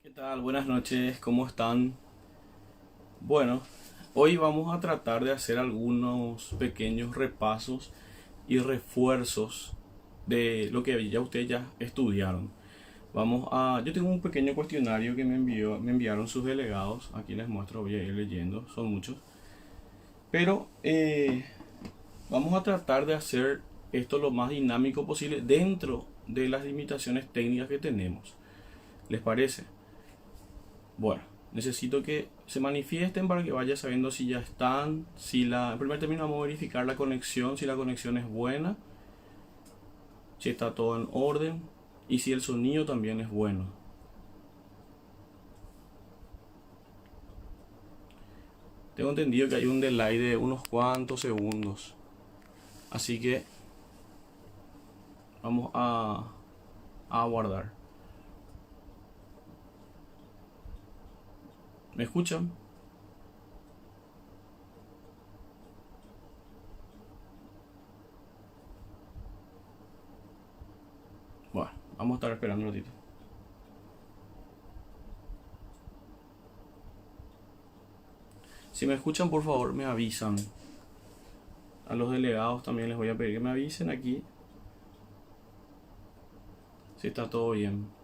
¿Qué tal? Buenas noches, ¿cómo están? Bueno, hoy vamos a tratar de hacer algunos pequeños repasos y refuerzos de lo que ya ustedes ya estudiaron. Yo tengo un pequeño cuestionario que me enviaron sus delegados. Aquí les muestro, voy a ir leyendo, son muchos. Pero vamos a tratar de hacer esto lo más dinámico posible dentro de las limitaciones técnicas que tenemos. ¿Les parece? Bueno, necesito que se manifiesten para que vaya sabiendo si ya están, en primer término vamos a verificar la conexión, si la conexión es buena, si está todo en orden y si el sonido también es bueno. Tengo entendido que hay un delay de unos cuantos segundos, así que vamos a aguardar. ¿Me escuchan? Bueno, vamos a estar esperando un ratito. Si me escuchan, por favor, me avisan. A los delegados también les voy a pedir que me avisen aquí si está todo bien.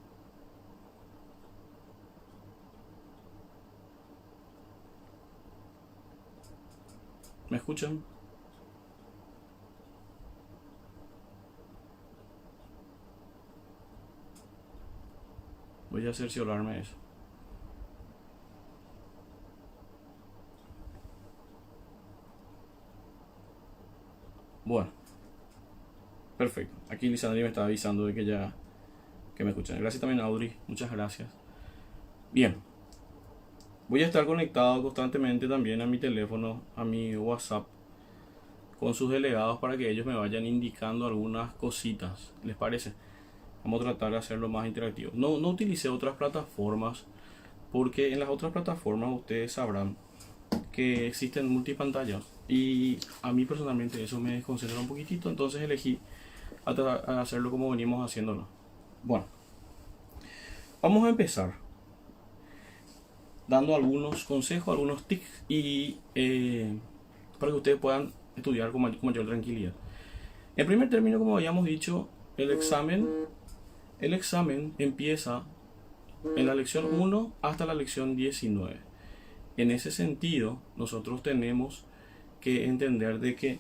¿Me escuchan? Voy a cerciorarme eso. Bueno, perfecto. Aquí Lisandri me está avisando de que me escuchan. Gracias también, Audrey. Muchas gracias. Bien. Voy a estar conectado constantemente también a mi teléfono, a mi WhatsApp, con sus delegados para que ellos me vayan indicando algunas cositas. ¿Les parece? Vamos a tratar de hacerlo más interactivo. No utilicé otras plataformas porque en las otras plataformas ustedes sabrán que existen multipantallas y a mí personalmente eso me desconcentra un poquitito, entonces elegí a hacerlo como venimos haciéndolo. Bueno, vamos a empezar dando algunos consejos, algunos tips y para que ustedes puedan estudiar con mayor tranquilidad. En primer término, como habíamos dicho, el examen empieza en la lección 1 hasta la lección 19. En ese sentido, nosotros tenemos que entender de que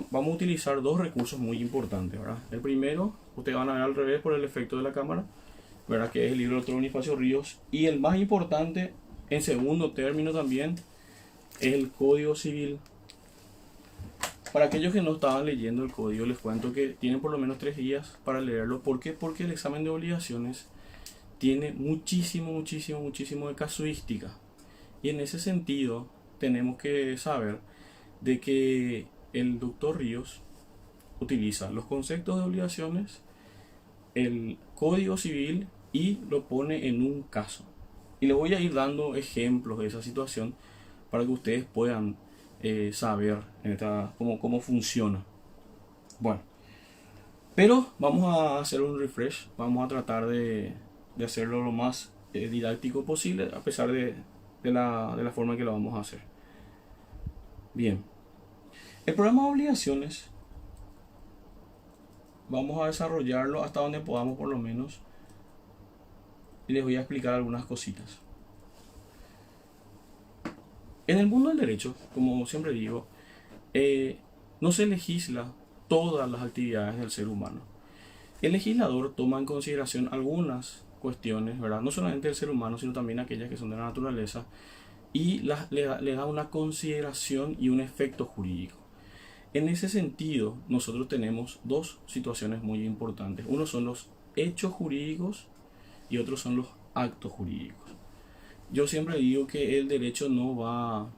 vamos a utilizar dos recursos muy importantes, ¿verdad? El primero, ustedes van a ver al revés por el efecto de la cámara, ¿verdad? Que es el libro del doctor Bonifacio Ríos. Y el más importante, en segundo término también, es el Código Civil. Para aquellos que no estaban leyendo el código, les cuento que tienen por lo menos 3 días para leerlo. ¿Por qué? Porque el examen de obligaciones tiene muchísimo de casuística. Y en ese sentido, tenemos que saber de que el doctor Ríos utiliza los conceptos de obligaciones, el código civil y lo pone en un caso. Y les voy a ir dando ejemplos de esa situación para que ustedes puedan saber cómo funciona. Bueno, pero vamos a hacer un refresh, vamos a tratar de hacerlo lo más didáctico posible a pesar de la forma que lo vamos a hacer. Bien, el programa de obligaciones vamos a desarrollarlo hasta donde podamos por lo menos y les voy a explicar algunas cositas. En el mundo del derecho, como siempre digo, no se legisla todas las actividades del ser humano. El legislador toma en consideración algunas cuestiones, ¿verdad? No solamente del ser humano, sino también aquellas que son de la naturaleza, y le da una consideración y un efecto jurídico. En ese sentido, nosotros tenemos dos situaciones muy importantes. Uno son los hechos jurídicos y otros son los actos jurídicos. Yo siempre digo que el derecho no va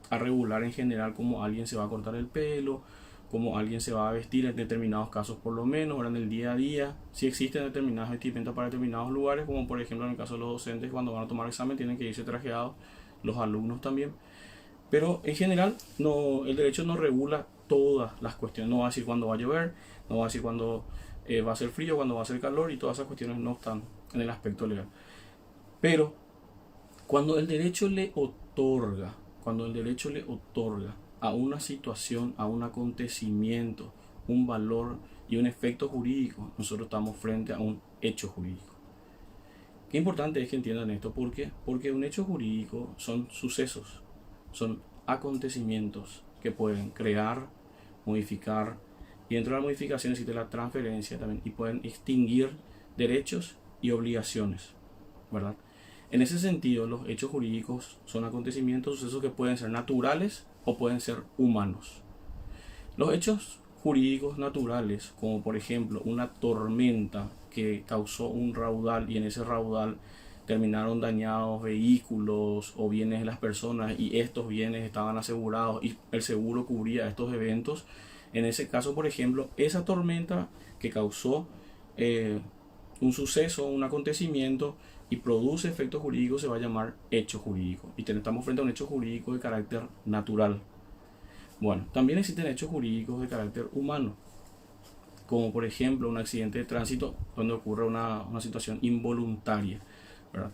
a regular en general cómo alguien se va a cortar el pelo, cómo alguien se va a vestir en determinados casos, por lo menos ahora en el día a día. Si existen determinadas vestimentas para determinados lugares, como por ejemplo en el caso de los docentes, cuando van a tomar examen tienen que irse trajeados, los alumnos también. Pero en general el derecho no regula todas las cuestiones. No va a decir cuándo va a llover, no va a decir cuándo va a ser frío, cuándo va a ser calor, y todas esas cuestiones no están en el aspecto legal. Pero Cuando el derecho le otorga, a una situación, a un acontecimiento, un valor y un efecto jurídico, nosotros estamos frente a un hecho jurídico. Qué importante es que entiendan esto, ¿por qué? Porque un hecho jurídico son sucesos, son acontecimientos que pueden crear, modificar, y dentro de la modificación existe la transferencia también, y pueden extinguir derechos y obligaciones, ¿verdad? En ese sentido, los hechos jurídicos son acontecimientos, sucesos que pueden ser naturales o pueden ser humanos. Los hechos jurídicos naturales, como por ejemplo una tormenta que causó un raudal y en ese raudal terminaron dañados vehículos o bienes de las personas y estos bienes estaban asegurados y el seguro cubría estos eventos. En ese caso, por ejemplo, esa tormenta que causó un suceso, un acontecimiento y produce efectos jurídicos se va a llamar hecho jurídico. Y estamos frente a un hecho jurídico de carácter natural. Bueno, también existen hechos jurídicos de carácter humano, como por ejemplo un accidente de tránsito donde ocurre una situación involuntaria, ¿verdad?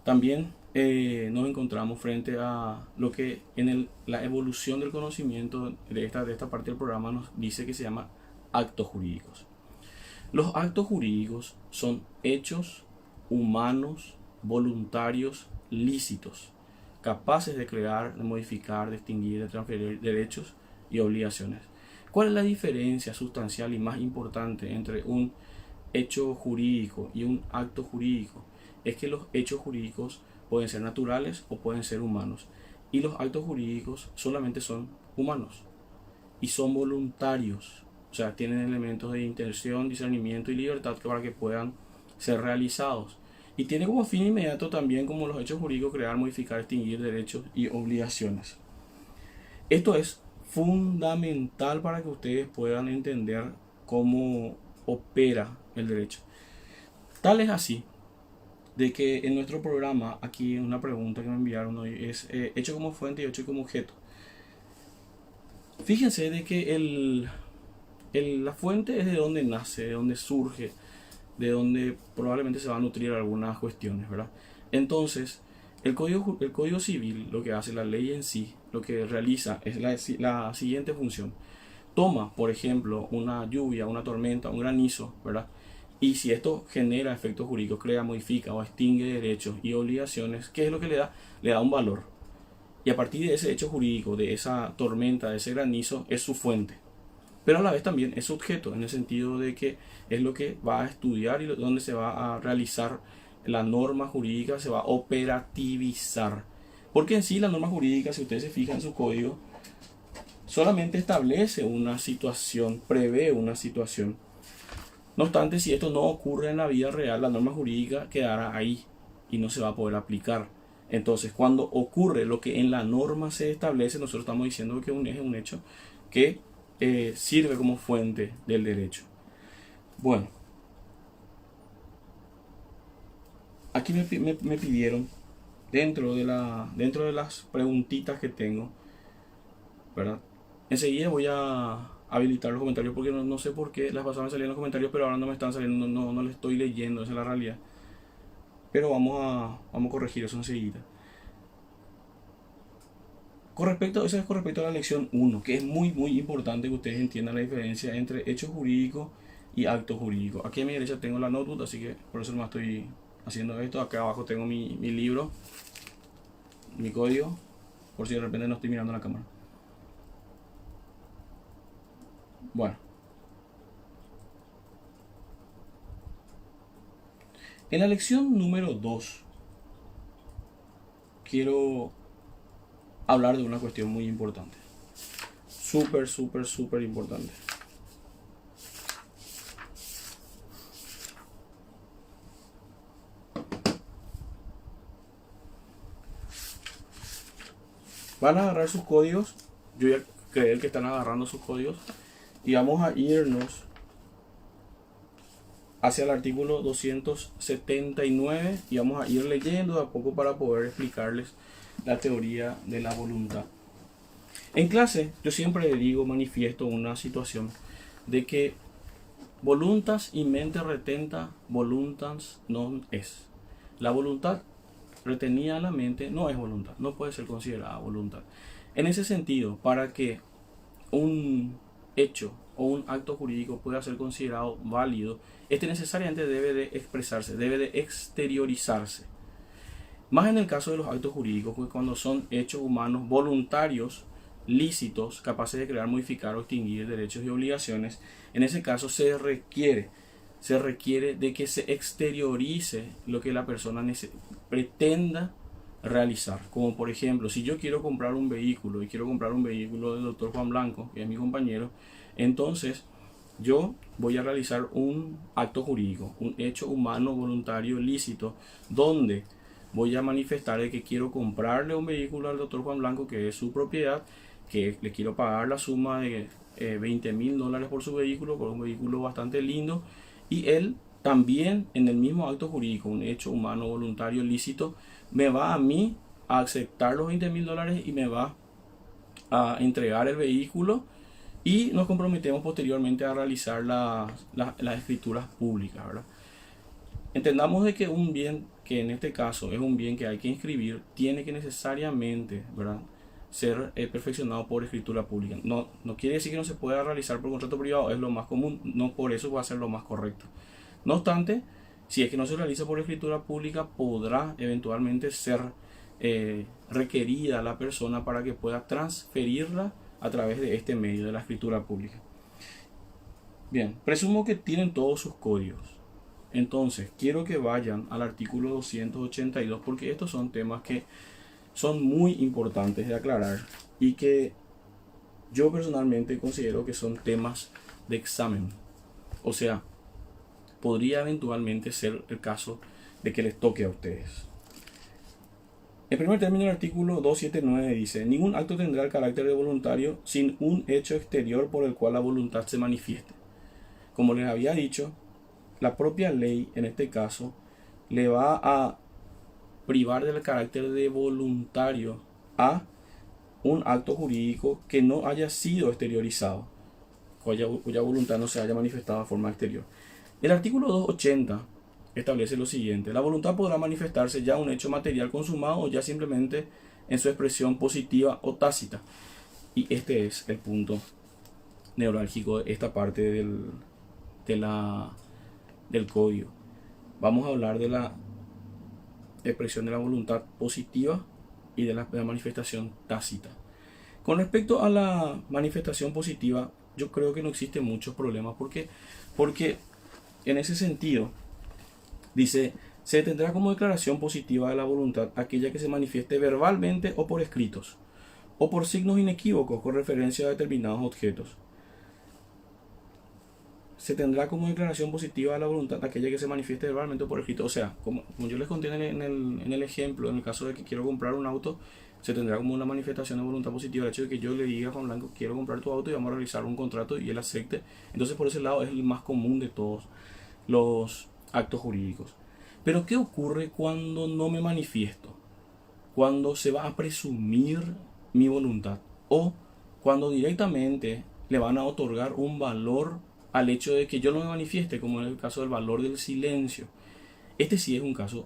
También nos encontramos frente a lo que en la evolución del conocimiento de esta parte del programa nos dice que se llama actos jurídicos. Los actos jurídicos son hechos humanos, voluntarios, lícitos, capaces de crear, de modificar, de extinguir, de transferir derechos y obligaciones. ¿Cuál es la diferencia sustancial y más importante entre un hecho jurídico y un acto jurídico? Es que los hechos jurídicos pueden ser naturales o pueden ser humanos, y los actos jurídicos solamente son humanos y son voluntarios, o sea, tienen elementos de intención, discernimiento y libertad para que puedan ser realizados, y tiene como fin inmediato también, como los hechos jurídicos, crear, modificar, extinguir derechos y obligaciones. Esto es fundamental para que ustedes puedan entender cómo opera el derecho. Tal es así de que en nuestro programa, aquí una pregunta que me enviaron hoy es hecho como fuente y hecho como objeto. Fíjense de que la fuente es de donde nace, de donde surge, de donde probablemente se va a nutrir algunas cuestiones, ¿verdad? Entonces, el código civil, lo que hace la ley en sí, lo que realiza es la siguiente función. Toma, por ejemplo, una lluvia, una tormenta, un granizo, ¿verdad? Y si esto genera efectos jurídicos, crea, modifica o extingue derechos y obligaciones, ¿qué es lo que le da? Le da un valor. Y a partir de ese hecho jurídico, de esa tormenta, de ese granizo, es su fuente. Pero a la vez también es objeto, en el sentido de que es lo que va a estudiar y donde se va a realizar la norma jurídica, se va a operativizar. Porque en sí la norma jurídica, si ustedes se fijan en su código, solamente establece una situación, prevé una situación. No obstante, si esto no ocurre en la vida real, la norma jurídica quedará ahí y no se va a poder aplicar. Entonces, cuando ocurre lo que en la norma se establece, nosotros estamos diciendo que es un hecho que sirve como fuente del derecho. Bueno, aquí me pidieron, dentro de las preguntitas que tengo, ¿verdad? Enseguida voy a habilitar los comentarios porque no sé por qué las pasadas me salían los comentarios, pero ahora no me están saliendo, no les estoy leyendo, esa es la realidad. Pero vamos a corregir eso enseguida. Eso es con respecto a la lección 1, que es muy importante que ustedes entiendan la diferencia entre hecho jurídico y acto jurídico. Aquí a mi derecha tengo la notebook, así que por eso no estoy haciendo esto. Acá abajo tengo mi libro, mi código, por si de repente no estoy mirando la cámara. Bueno, en la lección número 2 quiero hablar de una cuestión muy importante, súper importante. Van a agarrar sus códigos, yo ya creo que están agarrando sus códigos, y vamos a irnos hacia el artículo 279 y vamos a ir leyendo de a poco para poder explicarles la teoría de la voluntad. En clase yo siempre digo, manifiesto una situación de que voluntas y mente retenta voluntas non es. La voluntad retenida en la mente no es voluntad, no puede ser considerada voluntad. En ese sentido, para que un hecho o un acto jurídico pueda ser considerado válido, este necesariamente debe de expresarse, debe de exteriorizarse. Más en el caso de los actos jurídicos, pues cuando son hechos humanos voluntarios, lícitos, capaces de crear, modificar o extinguir derechos y obligaciones, en ese caso se requiere de que se exteriorice lo que la persona pretenda realizar. Como por ejemplo, si yo quiero comprar un vehículo y quiero comprar un vehículo del doctor Juan Blanco, que es mi compañero, entonces yo voy a realizar un acto jurídico, un hecho humano voluntario lícito, donde voy a manifestar de que quiero comprarle un vehículo al doctor Juan Blanco, que es su propiedad, que le quiero pagar la suma de $20,000 por su vehículo, por un vehículo bastante lindo, y él también en el mismo acto jurídico, un hecho humano voluntario lícito, me va a mí a aceptar los $20,000 y me va a entregar el vehículo, y nos comprometemos posteriormente a realizar las escrituras públicas, ¿verdad? Entendamos de que un bien, que en este caso es un bien que hay que inscribir, tiene que necesariamente, ¿verdad?, ser perfeccionado por escritura pública. No quiere decir que no se pueda realizar por contrato privado, es lo más común, no por eso va a ser lo más correcto. No obstante, si es que no se realiza por escritura pública, podrá eventualmente ser requerida la persona para que pueda transferirla a través de este medio de la escritura pública. Bien, presumo que tienen todos sus códigos. Entonces, quiero que vayan al artículo 282 porque estos son temas que son muy importantes de aclarar y que yo personalmente considero que son temas de examen. O sea, podría eventualmente ser el caso de que les toque a ustedes. En primer término, el artículo 279 dice: ningún acto tendrá el carácter de voluntario sin un hecho exterior por el cual la voluntad se manifieste. Como les había dicho, la propia ley en este caso le va a privar del carácter de voluntario a un acto jurídico que no haya sido exteriorizado, cuya voluntad no se haya manifestado de forma exterior. El artículo 280 establece lo siguiente: la voluntad podrá manifestarse ya un hecho material consumado o ya simplemente en su expresión positiva o tácita. Y este es el punto neurálgico de esta parte del código. Vamos a hablar de la expresión de la voluntad positiva y de la manifestación tácita. Con respecto a la manifestación positiva, yo creo que no existen muchos problemas porque en ese sentido dice: se tendrá como declaración positiva de la voluntad aquella que se manifieste verbalmente o por escritos o por signos inequívocos con referencia a determinados objetos. Se tendrá como declaración positiva de la voluntad aquella que se manifieste verbalmente o por escrito. O sea, como yo les conté en el ejemplo, en el caso de que quiero comprar un auto, se tendrá como una manifestación de voluntad positiva el hecho de que yo le diga a Juan Blanco: quiero comprar tu auto y vamos a realizar un contrato, y él acepte. Entonces, por ese lado es el más común de todos los actos jurídicos. Pero ¿qué ocurre cuando no me manifiesto? Cuando se va a presumir mi voluntad, o cuando directamente le van a otorgar un valor al hecho de que yo no me manifieste, como en el caso del valor del silencio. Este sí es un caso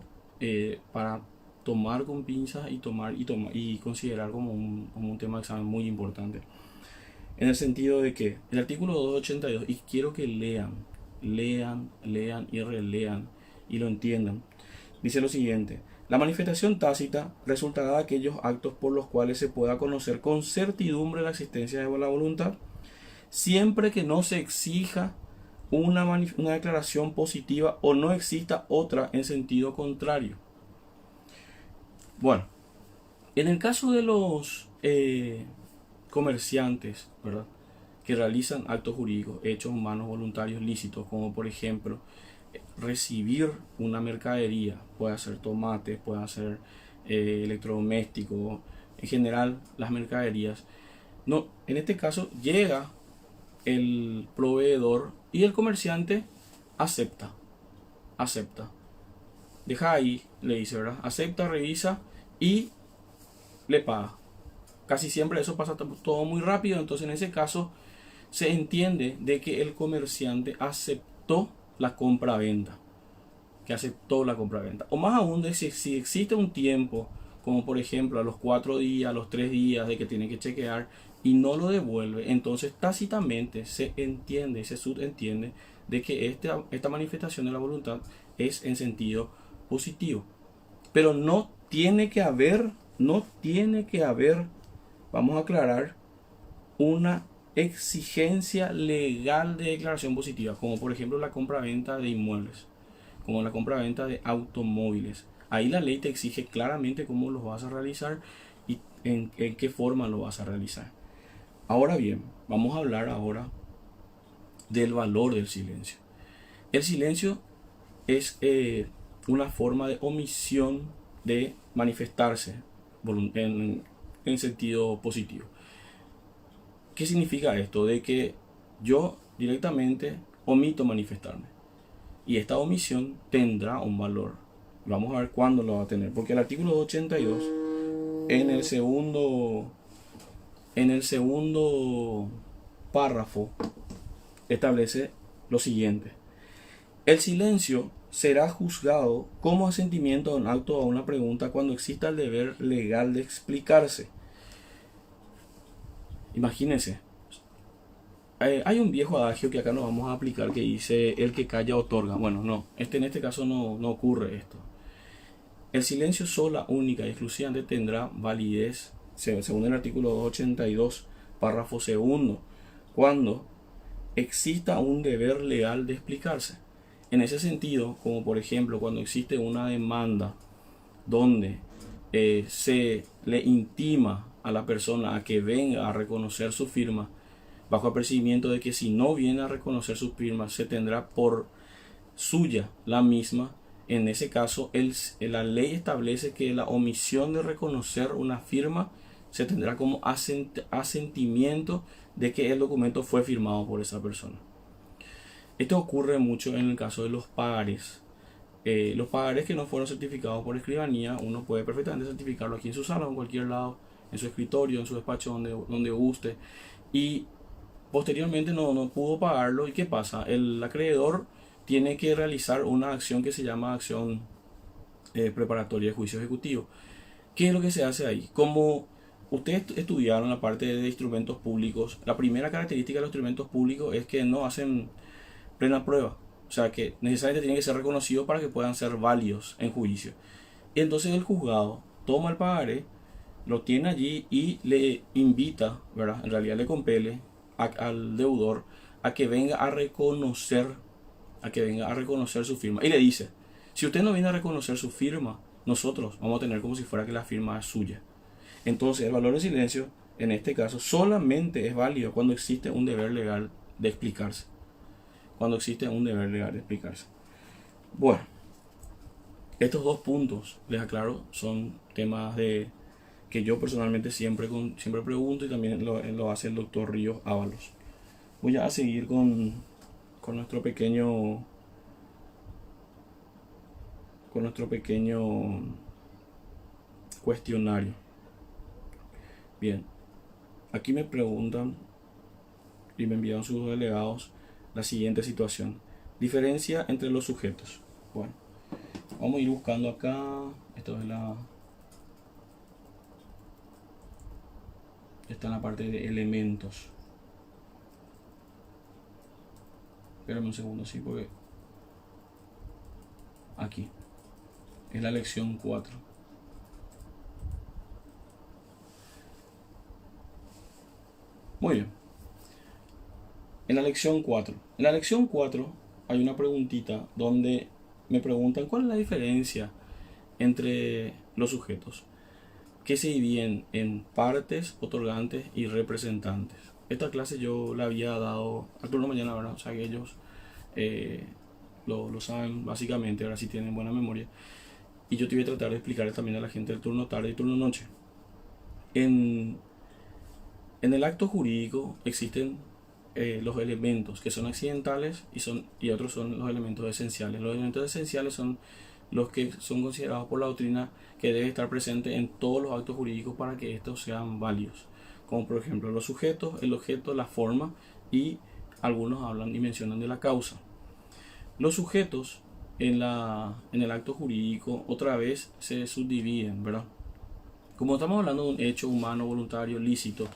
para tomar con pinzas y considerar como un tema de examen muy importante, en el sentido de que el artículo 282, y quiero que lean y relean y lo entiendan, dice lo siguiente: la manifestación tácita resultará de aquellos actos por los cuales se pueda conocer con certidumbre la existencia de la voluntad, siempre que no se exija una declaración positiva o no exista otra en sentido contrario. Bueno, en el caso de los comerciantes, ¿verdad?, que realizan actos jurídicos, hechos humanos voluntarios lícitos, como por ejemplo recibir una mercadería, puede ser tomate, puede ser electrodomésticos, en general las mercaderías. No, en este caso llega el proveedor y el comerciante acepta. Deja ahí, le dice, ¿verdad? Acepta, revisa y le paga. Casi siempre eso pasa todo muy rápido, entonces en ese caso se entiende de que el comerciante aceptó la compra-venta. ¿Ok? que aceptó la compraventa. O más aún, de si existe un tiempo, como por ejemplo a los 4 días, a los 3 días de que tiene que chequear y no lo devuelve, entonces tácitamente se entiende, se subentiende de que esta manifestación de la voluntad es en sentido positivo. Pero no tiene que haber, vamos a aclarar, una exigencia legal de declaración positiva, como por ejemplo la compra-venta de inmuebles, como la compra-venta de automóviles. Ahí la ley te exige claramente cómo los vas a realizar y en qué forma lo vas a realizar. Ahora bien, vamos a hablar ahora del valor del silencio. El silencio es una forma de omisión de manifestarse en sentido positivo. ¿Qué significa esto? De que yo directamente omito manifestarme. Y esta omisión tendrá un valor. Vamos a ver cuándo lo va a tener. Porque el artículo 82, en el segundo párrafo, establece lo siguiente. El silencio será juzgado como asentimiento a un acto o a una pregunta cuando exista el deber legal de explicarse. Imagínense, hay un viejo adagio que acá no vamos a aplicar que dice el que calla otorga. Bueno, no, en este caso no ocurre esto. El silencio sola, única y exclusivamente tendrá validez, según el artículo 282, párrafo segundo, cuando exista un deber legal de explicarse. En ese sentido, como por ejemplo cuando existe una demanda donde se le intima a la persona a que venga a reconocer su firma, bajo apercibimiento de que si no viene a reconocer su firma se tendrá por suya la misma. En ese caso la ley establece que la omisión de reconocer una firma se tendrá como asentimiento de que el documento fue firmado por esa persona. Esto ocurre mucho en el caso de los pagarés. Los pagarés que no fueron certificados por escribanía, uno puede perfectamente certificarlo aquí en su sala o en cualquier lado, en su escritorio, en su despacho, donde guste. Y posteriormente no pudo pagarlo. ¿Y qué pasa? El acreedor tiene que realizar una acción que se llama acción preparatoria de juicio ejecutivo. ¿Qué es lo que se hace ahí? Como ustedes estudiaron la parte de instrumentos públicos, la primera característica de los instrumentos públicos es que no hacen plena prueba. O sea que necesariamente tienen que ser reconocidos para que puedan ser válidos en juicio. Y entonces el juzgado toma el pagaré, lo tiene allí y le invita, ¿verdad? En realidad le compele al deudor a que venga a reconocer su firma. Y le dice, si usted no viene a reconocer su firma, nosotros vamos a tener como si fuera que la firma es suya. Entonces el valor de silencio, en este caso, solamente es válido cuando existe un deber legal de explicarse. Bueno, estos dos puntos, les aclaro, son temas que yo personalmente siempre pregunto y también lo hace el doctor Ríos Ábalos. Voy a seguir con nuestro pequeño cuestionario. Bien, aquí me preguntan y me enviaron sus delegados la siguiente situación: diferencia entre los sujetos. Bueno, vamos a ir buscando acá. Esto es está en la parte de elementos. Espérame un segundo, sí, porque aquí es la lección 4. Muy bien. En la lección 4 hay una preguntita donde me preguntan cuál es la diferencia entre los sujetos, que se dividen en partes, otorgantes y representantes. Esta clase yo la había dado al turno mañana, ¿verdad? O sea que ellos lo saben básicamente, ahora sí tienen buena memoria. Y yo te voy a tratar de explicarles también a la gente del turno tarde y turno noche. En el acto jurídico existen los elementos que son accidentales y otros son los elementos esenciales. Los elementos esenciales son los que son considerados por la doctrina que debe estar presente en todos los actos jurídicos para que estos sean válidos, como por ejemplo los sujetos, el objeto, la forma, y algunos hablan y mencionan de la causa. Los sujetos en el acto jurídico otra vez se subdividen, ¿verdad? Como estamos hablando de un hecho humano voluntario lícito,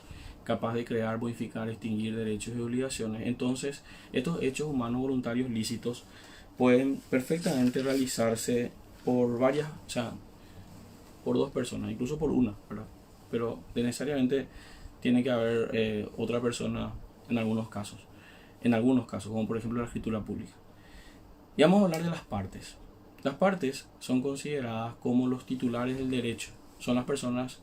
capaz de crear, modificar, extinguir derechos y obligaciones, entonces estos hechos humanos voluntarios lícitos pueden perfectamente realizarse por varias, o sea, por dos personas, incluso por una, ¿verdad? Pero necesariamente tiene que haber otra persona en algunos casos, como por ejemplo la escritura pública. Y vamos a hablar de las partes. Las partes son consideradas como los titulares del derecho, son las personas,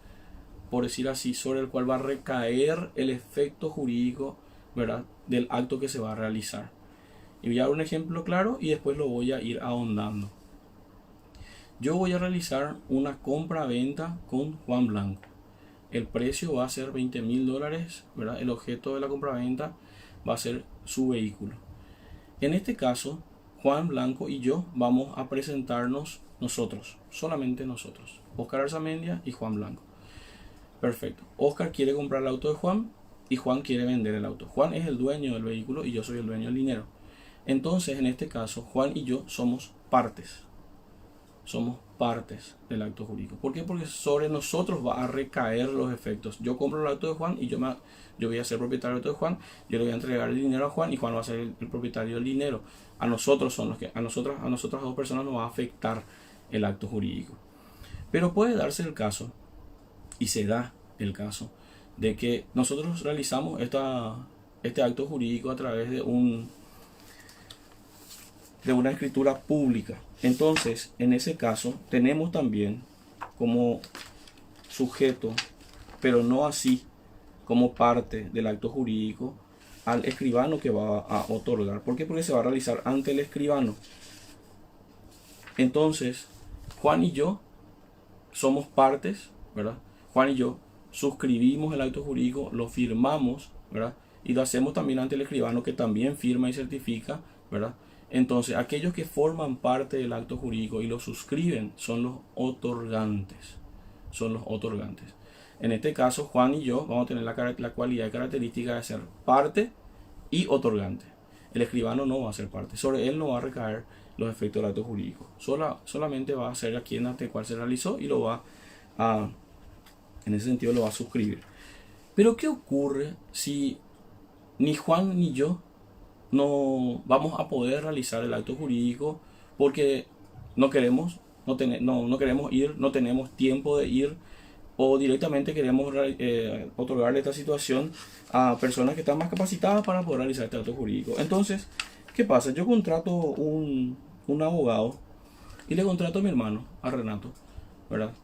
por decir así, sobre el cual va a recaer el efecto jurídico, ¿verdad?, del acto que se va a realizar. Y voy a dar un ejemplo claro y después lo voy a ir ahondando. Yo voy a realizar una compra-venta con Juan Blanco. El precio va a ser $20.000, ¿verdad? El objeto de la compra-venta va a ser su vehículo. En este caso, Juan Blanco y yo vamos a presentarnos nosotros, solamente nosotros, Óscar Arzamendia y Juan Blanco. Perfecto. Óscar quiere comprar el auto de Juan y Juan quiere vender el auto. Juan es el dueño del vehículo y yo soy el dueño del dinero. Entonces, en este caso, Juan y yo somos partes. Somos partes del acto jurídico. ¿Por qué? Porque sobre nosotros va a recaer los efectos. Yo compro el auto de Juan y yo voy a ser propietario del auto de Juan. Yo le voy a entregar el dinero a Juan y Juan va a ser el propietario del dinero. A nosotros a nosotras dos personas nos va a afectar el acto jurídico. Pero puede darse el caso, y se da el caso, de que nosotros realizamos este acto jurídico a través de una escritura pública. Entonces, en ese caso, tenemos también como sujeto, pero no así como parte del acto jurídico, al escribano que va a otorgar. ¿Por qué? Porque se va a realizar ante el escribano. Entonces, Juan y yo somos partes, ¿verdad? Juan y yo suscribimos el acto jurídico, lo firmamos, ¿verdad? Y lo hacemos también ante el escribano, que también firma y certifica, ¿verdad? Entonces, aquellos que forman parte del acto jurídico y lo suscriben son los otorgantes. Son los otorgantes. En este caso, Juan y yo vamos a tener la cualidad y característica de ser parte y otorgante. El escribano no va a ser parte. Sobre él no va a recaer los efectos del acto jurídico. Solamente va a ser a quien ante el cual se realizó y lo va a, en ese sentido, lo va a suscribir. Pero ¿qué ocurre si ni Juan ni yo no vamos a poder realizar el acto jurídico porque no queremos ir, no tenemos tiempo de ir, o directamente queremos otorgarle esta situación a personas que están más capacitadas para poder realizar este acto jurídico? Entonces, ¿qué pasa? Yo contrato un abogado y le contrato a mi hermano, a Renato, ¿verdad?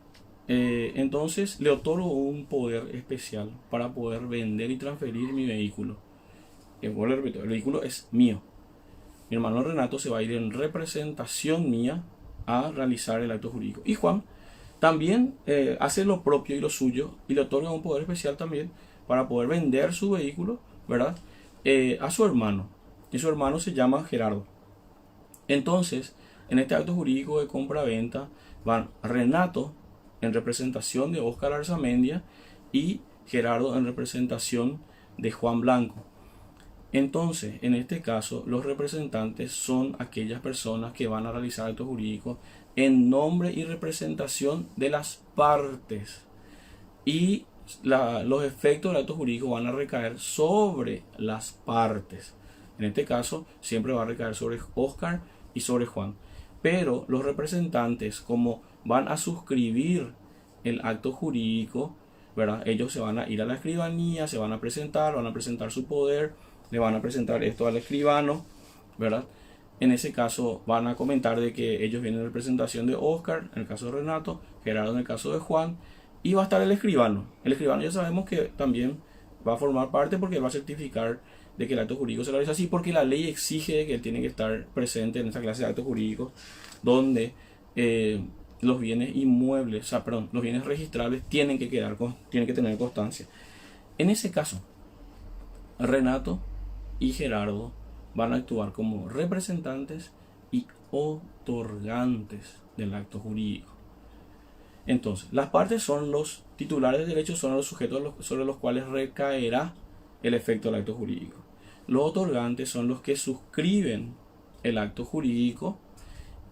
Entonces le otorgo un poder especial para poder vender y transferir mi vehículo. El vehículo es mío. Mi hermano Renato se va a ir en representación mía a realizar el acto jurídico. Y Juan también hace lo propio y lo suyo y le otorga un poder especial también para poder vender su vehículo, ¿verdad? A su hermano. Y su hermano se llama Gerardo. Entonces, en este acto jurídico de compra-venta van Renato en representación de Óscar Arzamendia y Gerardo en representación de Juan Blanco. Entonces, en este caso, los representantes son aquellas personas que van a realizar actos jurídicos en nombre y representación de las partes. Y los efectos del acto jurídico van a recaer sobre las partes. En este caso, siempre va a recaer sobre Óscar y sobre Juan. Pero los representantes, como van a suscribir el acto jurídico, ¿verdad?, ellos se van a ir a la escribanía, se van a presentar su poder, le van a presentar esto al escribano, ¿verdad? En ese caso van a comentar de que ellos vienen en representación de Óscar, en el caso de Renato, Gerardo en el caso de Juan, y va a estar el escribano. El escribano ya sabemos que también va a formar parte porque va a certificar de que el acto jurídico se realiza así, porque la ley exige que él tiene que estar presente en esa clase de actos jurídicos donde los bienes inmuebles, los bienes registrables tienen que tener constancia. En ese caso, Renato y Gerardo van a actuar como representantes y otorgantes del acto jurídico. Entonces, las partes son los titulares de derechos, son los sujetos sobre los cuales recaerá el efecto del acto jurídico. Los otorgantes son los que suscriben el acto jurídico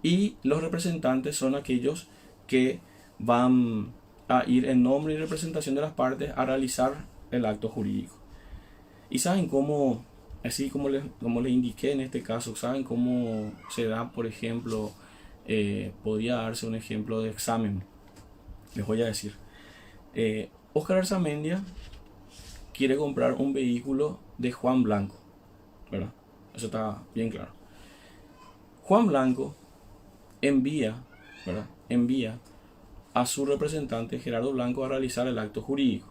Y los representantes son aquellos que van a ir en nombre y representación de las partes a realizar el acto jurídico. Y saben cómo, así como les indiqué en este caso, saben cómo se da, por ejemplo, podría darse un ejemplo de examen. Les voy a decir. Óscar Arzamendia quiere comprar un vehículo de Juan Blanco, ¿verdad? Eso está bien claro. Juan Blanco envía a su representante Gerardo Blanco a realizar el acto jurídico.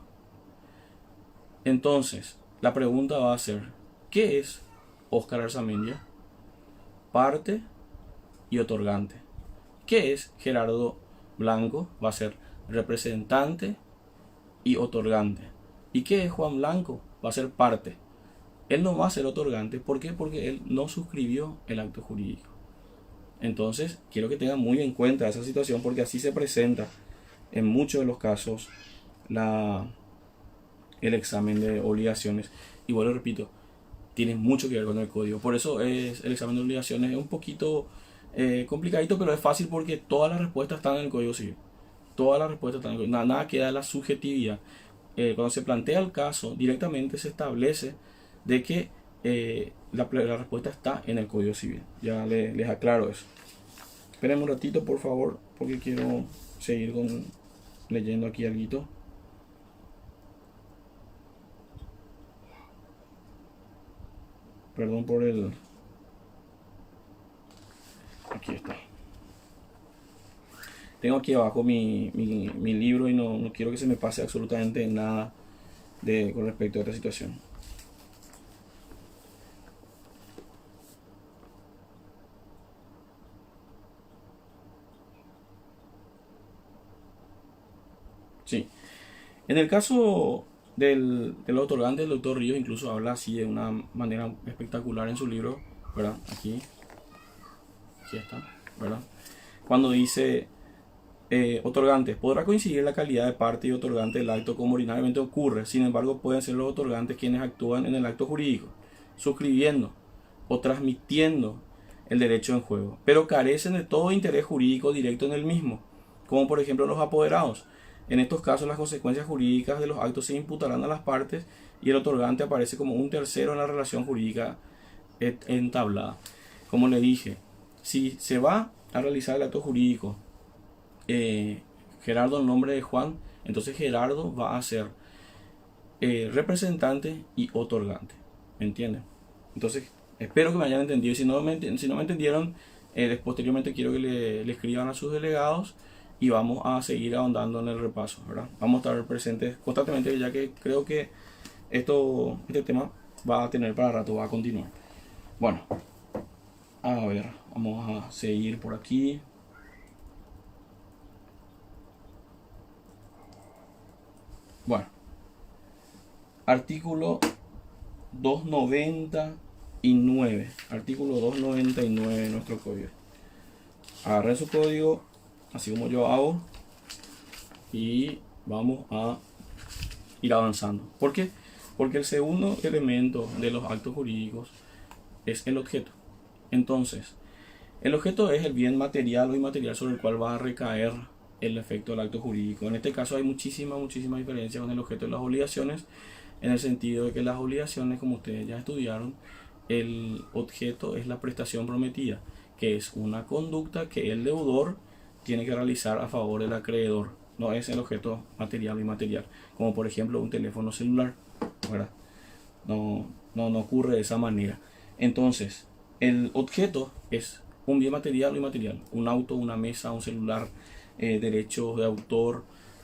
Entonces, la pregunta va a ser, ¿qué es Óscar Arzamendia? Parte y otorgante. ¿Qué es Gerardo Blanco? Va a ser representante y otorgante. ¿Y qué es Juan Blanco? Va a ser parte. Él no va a ser otorgante. ¿Por qué? Porque él no suscribió el acto jurídico. Entonces, quiero que tengan muy en cuenta esa situación, porque así se presenta en muchos de los casos el examen de obligaciones. Y bueno, repito, tiene mucho que ver con el código. Por eso el examen de obligaciones es un poquito complicadito, pero es fácil porque todas las respuestas están en el código civil. Todas las respuestas están en el código. Nada queda de la subjetividad. Cuando se plantea el caso, directamente se establece de que la respuesta está en el código civil. Ya les aclaro eso. Esperen un ratito, por favor, porque quiero seguir leyendo aquí algo. Perdón por el... Aquí está. Tengo aquí abajo mi libro y no quiero que se me pase absolutamente nada con respecto a esta situación. Sí. En el caso del otorgante, el doctor Ríos incluso habla así de una manera espectacular en su libro, ¿verdad? Aquí está, ¿verdad? Cuando dice, otorgantes, podrá coincidir la calidad de parte y otorgante del acto como ordinariamente ocurre, sin embargo pueden ser los otorgantes quienes actúan en el acto jurídico, suscribiendo o transmitiendo el derecho en juego, pero carecen de todo interés jurídico directo en el mismo, como por ejemplo los apoderados. En estos casos las consecuencias jurídicas de los actos se imputarán a las partes y el otorgante aparece como un tercero en la relación jurídica entablada. Como le dije, si se va a realizar el acto jurídico Gerardo en nombre de Juan, entonces Gerardo va a ser representante y otorgante. ¿Me entienden? Entonces, espero que me hayan entendido. Y si no me entendieron, posteriormente quiero que le escriban a sus delegados y vamos a seguir ahondando en el repaso, ¿verdad? Vamos a estar presentes constantemente, ya que creo que este tema va a tener para rato, va a continuar. Bueno, a ver, vamos a seguir por aquí. Bueno, artículo 299. Artículo 299 de nuestro código. Agarren su código, así como yo hago, y vamos a ir avanzando. ¿Por qué? Porque el segundo elemento de los actos jurídicos es el objeto. Entonces, el objeto es el bien material o inmaterial sobre el cual va a recaer el efecto del acto jurídico. En este caso hay muchísima diferencia con el objeto de las obligaciones, en el sentido de que las obligaciones, como ustedes ya estudiaron, el objeto es la prestación prometida, que es una conducta que el deudor tiene que realizar a favor del acreedor. No es el objeto material o inmaterial, como por ejemplo un teléfono celular, ¿verdad? No ocurre de esa manera. Entonces, el objeto es un bien material o inmaterial, un auto, una mesa, un celular, derechos de autor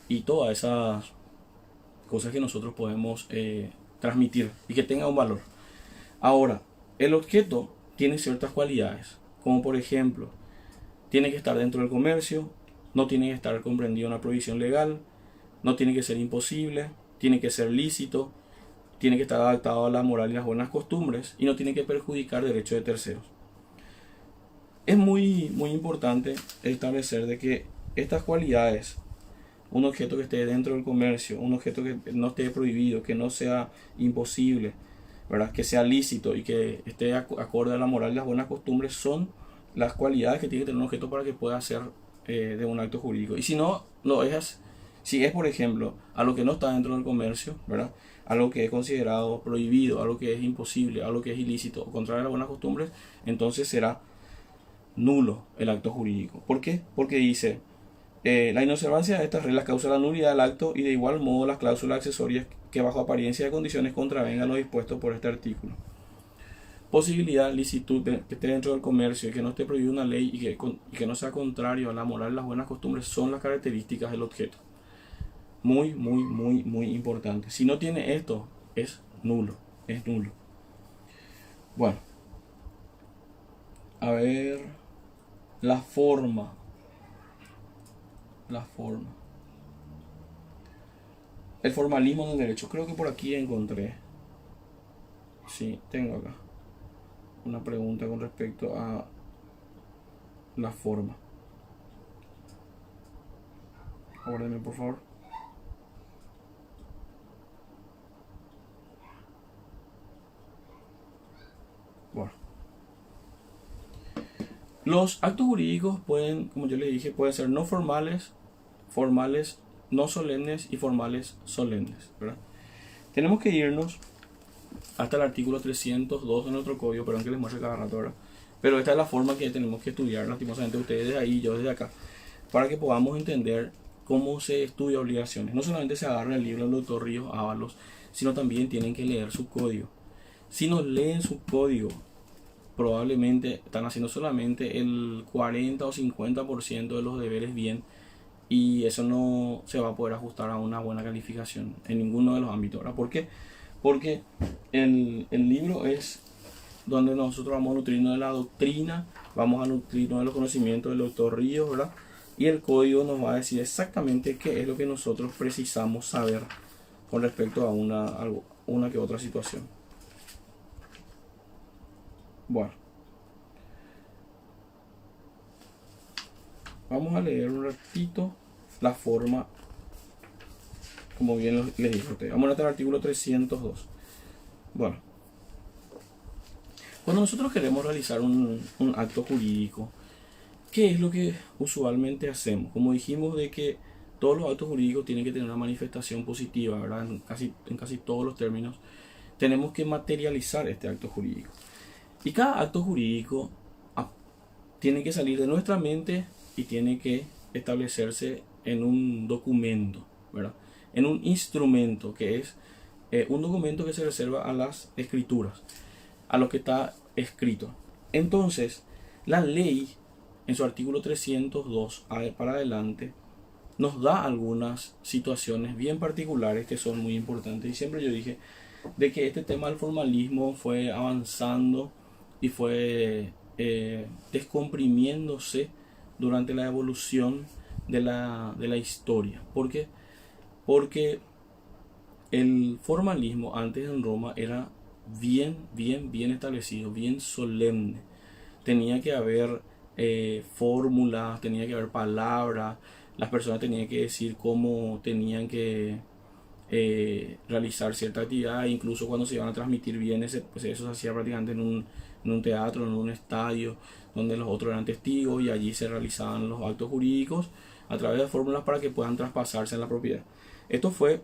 y todas esas cosas que nosotros podemos transmitir y que tenga un valor. Ahora, el objeto tiene ciertas cualidades, como por ejemplo, tiene que estar dentro del comercio, no tiene que estar comprendido en una prohibición legal, no tiene que ser imposible, tiene que ser lícito, tiene que estar adaptado a la moral y las buenas costumbres y no tiene que perjudicar derechos de terceros. Es muy importante establecer de que estas cualidades, un objeto que esté dentro del comercio, un objeto que no esté prohibido, que no sea imposible, ¿verdad? Que sea lícito y que esté acorde a la moral y las buenas costumbres, son las cualidades que tiene que tener un objeto para que pueda ser de un acto jurídico. Y si no lo es, si es por ejemplo algo que no está dentro del comercio, ¿verdad? Algo que es considerado prohibido, algo que es imposible, algo que es ilícito o contrario a las buenas costumbres, entonces será nulo el acto jurídico. ¿Por qué? Porque dice, la inobservancia de estas reglas causa la nulidad del acto y de igual modo las cláusulas accesorias que bajo apariencia de condiciones contravengan lo dispuesto por este artículo. Posibilidad, licitud, que esté dentro del comercio y que no esté prohibido una ley y que no sea contrario a la moral y las buenas costumbres son las características del objeto. Muy, muy, muy, muy importante. Si no tiene esto, es nulo. Es nulo. Bueno. A ver. La forma. La forma. El formalismo del derecho. Creo que por aquí encontré. Sí, tengo acá una pregunta con respecto a la forma. Aguárdenme, por favor. Bueno. Los actos jurídicos pueden, como yo les dije, pueden ser no formales, formales no solemnes y formales solemnes, ¿verdad? Tenemos que irnos hasta el artículo 302 de nuestro código, perdón que les muestre cada rato, ¿verdad? Pero esta es la forma que tenemos que estudiar, lastimosamente ustedes desde ahí, yo desde acá, para que podamos entender cómo se estudia obligaciones. No solamente se agarra el libro del doctor Ríos Ábalos, sino también tienen que leer su código. Si no leen su código, probablemente están haciendo solamente el 40 o 50% de los deberes bien, y eso no se va a poder ajustar a una buena calificación en ninguno de los ámbitos, ¿verdad? ¿Por qué? Porque el libro es donde nosotros vamos a nutrirnos de la doctrina, vamos a nutrirnos de los conocimientos del doctor Ríos, ¿verdad? Y el código nos va a decir exactamente qué es lo que nosotros precisamos saber con respecto a una que otra situación. Bueno, vamos a leer un ratito la forma, como bien les dije a ustedes. Vamos a leer el artículo 302. Bueno, cuando nosotros queremos realizar un acto jurídico, ¿qué es lo que usualmente hacemos? Como dijimos de que todos los actos jurídicos tienen que tener una manifestación positiva, ¿verdad? En casi todos los términos, tenemos que materializar este acto jurídico. Y cada acto jurídico tiene que salir de nuestra mente y tiene que establecerse en un documento, ¿verdad? En un instrumento que es un documento que se reserva a las escrituras, a lo que está escrito. Entonces, la ley, en su artículo 302 para adelante, nos da algunas situaciones bien particulares que son muy importantes. Y siempre yo dije de que este tema del formalismo fue avanzando y fue descomprimiéndose durante la evolución de la historia. ¿Por qué? Porque el formalismo antes en Roma era bien establecido, bien solemne. Tenía que haber fórmulas, tenía que haber palabras, las personas tenían que decir cómo tenían que realizar cierta actividad, incluso cuando se iban a transmitir bienes, pues eso se hacía prácticamente en un teatro, en un estadio, donde los otros eran testigos y allí se realizaban los actos jurídicos a través de fórmulas para que puedan traspasarse en la propiedad. Esto fue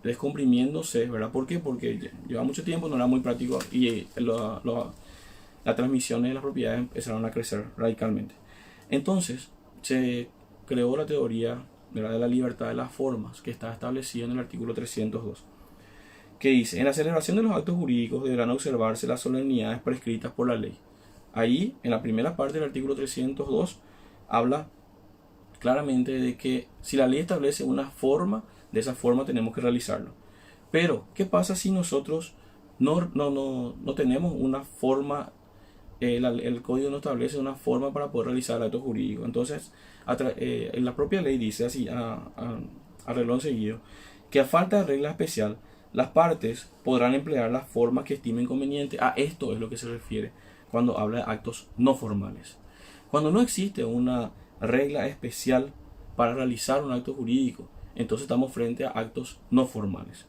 descomprimiéndose, ¿verdad? ¿Por qué? Porque lleva mucho tiempo, no era muy práctico y las transmisiones de las propiedades empezaron a crecer radicalmente. Entonces se creó la teoría de la libertad de las formas, que está establecida en el artículo 302, que dice: en la celebración de los actos jurídicos deberán observarse las solemnidades prescritas por la ley. Ahí, en la primera parte del artículo 302, habla claramente de que si la ley establece una forma, de esa forma tenemos que realizarlo. Pero, ¿qué pasa si nosotros no tenemos una forma? El código no establece una forma para poder realizar el acto jurídico. Entonces, en la propia ley dice así, a reloj seguido, que a falta de regla especial, las partes podrán emplear las formas que estimen conveniente. A esto es lo que se refiere cuando habla de actos no formales. Cuando no existe una regla especial para realizar un acto jurídico, entonces estamos frente a actos no formales.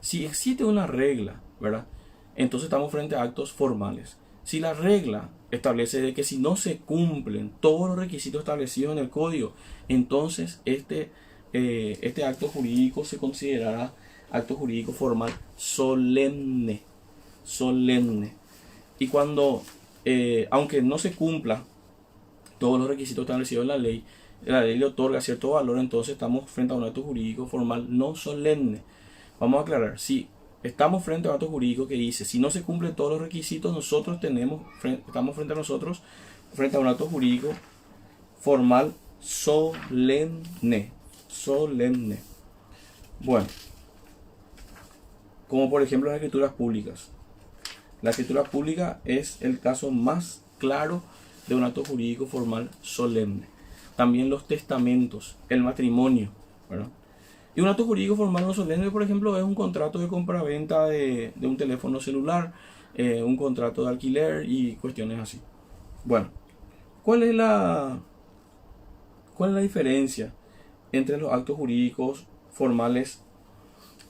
Si existe una regla, ¿verdad? Entonces estamos frente a actos formales. Si la regla establece de que si no se cumplen todos los requisitos establecidos en el código, entonces este acto jurídico se considerará acto jurídico formal solemne. Solemne. Y cuando, aunque no se cumpla todos los requisitos establecidos en la ley le otorga cierto valor, entonces estamos frente a un acto jurídico formal no solemne. Vamos a aclarar, si estamos frente a un acto jurídico que dice, si no se cumplen todos los requisitos, estamos frente a un acto jurídico formal solemne. Solemne. Bueno, como por ejemplo las escrituras públicas. La escritura pública es el caso más claro de un acto jurídico formal solemne. También los testamentos, el matrimonio, ¿verdad? Y un acto jurídico formal no solemne, por ejemplo, es un contrato de compra-venta de un teléfono celular, un contrato de alquiler y cuestiones así. Bueno, ¿cuál es la diferencia entre los actos jurídicos formales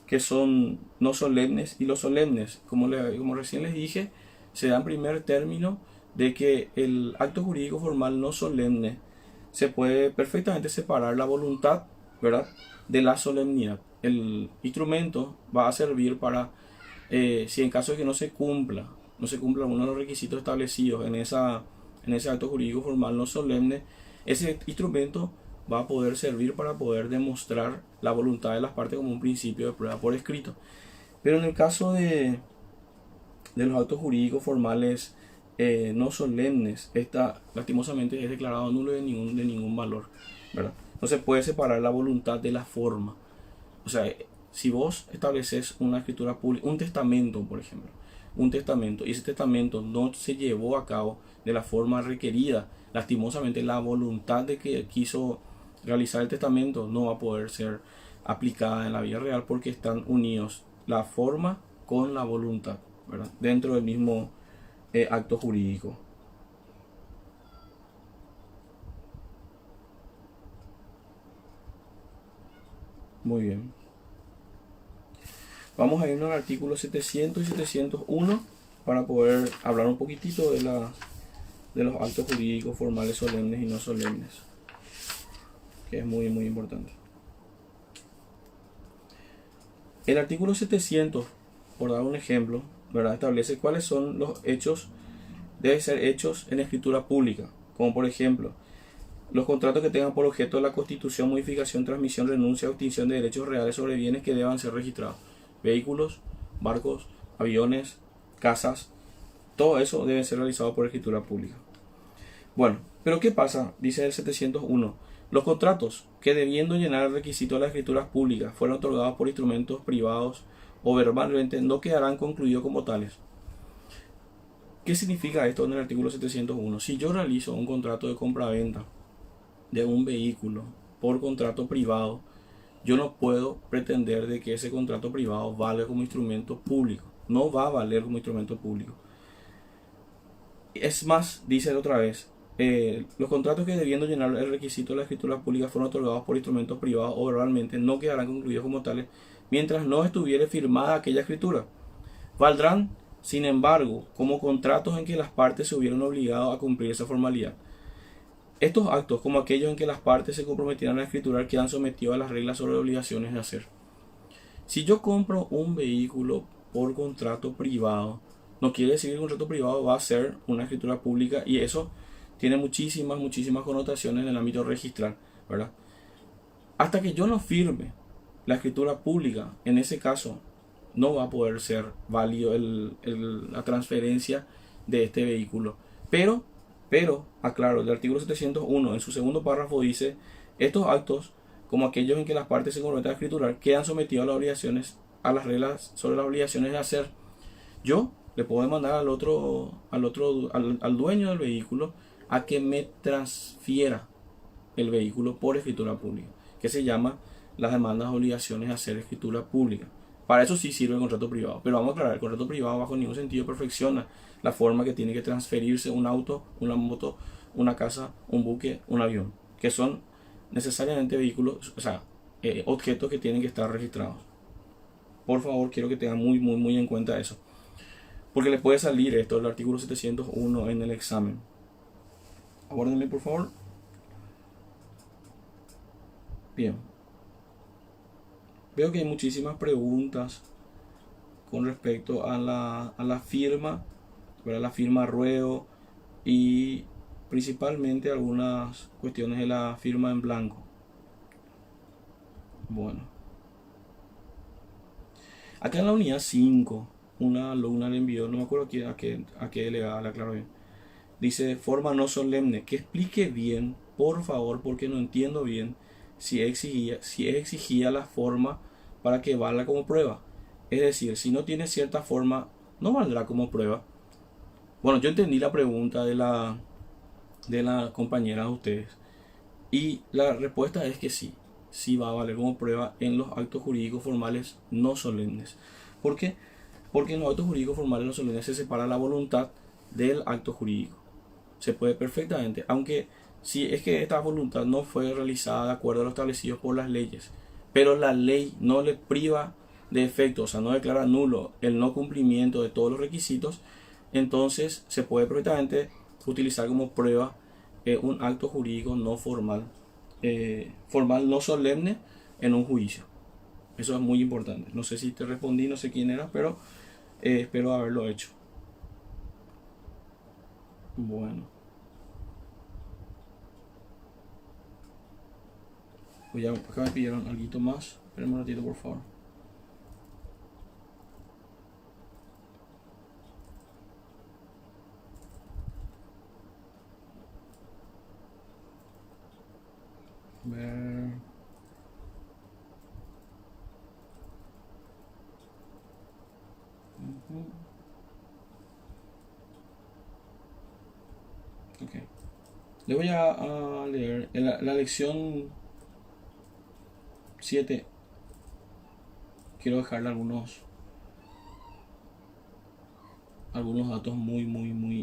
que son no solemnes y los solemnes? Como recién les dije, se da en primer término de que el acto jurídico formal no solemne se puede perfectamente separar la voluntad, ¿verdad?, de la solemnidad. El instrumento va a servir para, si en caso de que no se cumpla alguno de los requisitos establecidos en ese acto jurídico formal no solemne, ese instrumento va a poder servir para poder demostrar la voluntad de las partes como un principio de prueba por escrito. Pero en el caso de los actos jurídicos formales no solemnes, esta lastimosamente es declarado nulo de ningún valor, ¿verdad? No se puede separar la voluntad de la forma. O sea, si vos estableces una escritura pública, un testamento, por ejemplo, y ese testamento no se llevó a cabo de la forma requerida, lastimosamente la voluntad de que quiso realizar el testamento no va a poder ser aplicada en la vida real, porque están unidos la forma con la voluntad, ¿verdad?, dentro del mismo acto jurídico. Muy bien. Vamos a irnos al artículo 700 y 701 para poder hablar un poquitito de los actos jurídicos formales solemnes y no solemnes, que es muy muy importante. El artículo 700, por dar un ejemplo, ¿verdad?, establece cuáles son los hechos, deben ser hechos en escritura pública, como por ejemplo los contratos que tengan por objeto la constitución, modificación, transmisión, renuncia o extinción de derechos reales sobre bienes que deban ser registrados. Vehículos, barcos, aviones, casas, todo eso debe ser realizado por escritura pública. Bueno, pero ¿qué pasa? Dice el 701. Los contratos que, debiendo llenar el requisito de las escrituras públicas, fueron otorgados por instrumentos privados o verbalmente, no quedarán concluidos como tales. ¿Qué significa esto en el artículo 701? Si yo realizo un contrato de compra-venta de un vehículo por contrato privado, yo no puedo pretender de que ese contrato privado valga como instrumento público. No va a valer como instrumento público. Es más, dice otra vez, los contratos que, debiendo llenar el requisito de la escritura pública, fueron otorgados por instrumentos privados o verbalmente, no quedarán concluidos como tales mientras no estuviere firmada aquella escritura. Valdrán, sin embargo, como contratos en que las partes se hubieran obligado a cumplir esa formalidad. Estos actos, como aquellos en que las partes se comprometieran a escriturar, quedan sometidos a las reglas sobre obligaciones de hacer. Si yo compro un vehículo por contrato privado, no quiere decir que el contrato privado va a ser una escritura pública, y eso tiene muchísimas connotaciones en el ámbito registral, ¿verdad? Hasta que yo no firme la escritura pública, en ese caso no va a poder ser válido la transferencia de este vehículo. Pero, aclaro, el artículo 701 en su segundo párrafo dice: estos actos, como aquellos en que las partes se comprometen a escriturar, quedan sometidos a las reglas sobre las obligaciones de hacer. Yo le puedo demandar al dueño del vehículo a que me transfiera el vehículo por escritura pública, que se llama las demandas de obligaciones de hacer escritura pública. Para eso sí sirve el contrato privado, pero vamos a aclarar, el contrato privado bajo ningún sentido perfecciona la forma que tiene que transferirse un auto, una moto, una casa, un buque, un avión, que son necesariamente vehículos, o sea, objetos que tienen que estar registrados. Por favor, quiero que tengan muy en cuenta eso. Porque le puede salir esto, el artículo 701 en el examen. Aguárdenme, por favor. Bien. Veo que hay muchísimas preguntas con respecto a la firma, ¿verdad? La firma ruedo y principalmente algunas cuestiones de la firma en blanco. Bueno. Acá en la unidad 5, una alumna le envió, no me acuerdo a qué delegada, le aclaro bien. Dice, forma no solemne, que explique bien, por favor, porque no entiendo bien si exigía la forma para que valga como prueba. Es decir, si no tiene cierta forma, no valdrá como prueba. Bueno, yo entendí la pregunta de la compañera de ustedes. Y la respuesta es que sí, sí va a valer como prueba en los actos jurídicos formales no solemnes. ¿Por qué? Porque en los actos jurídicos formales no solemnes se separa la voluntad del acto jurídico. Se puede perfectamente, aunque si es que esta voluntad no fue realizada de acuerdo a lo establecido por las leyes, pero la ley no le priva de efecto, o sea, no declara nulo el no cumplimiento de todos los requisitos, entonces se puede perfectamente utilizar como prueba un acto jurídico no formal, formal no solemne en un juicio. Eso es muy importante. No sé si te respondí, no sé quién era, pero espero haberlo hecho. Bueno. Pues ya acá me pidieron algo más. Espérenme un ratito, por favor. Ver. Ok. Le voy a leer la lección 7. Quiero dejarle algunos datos muy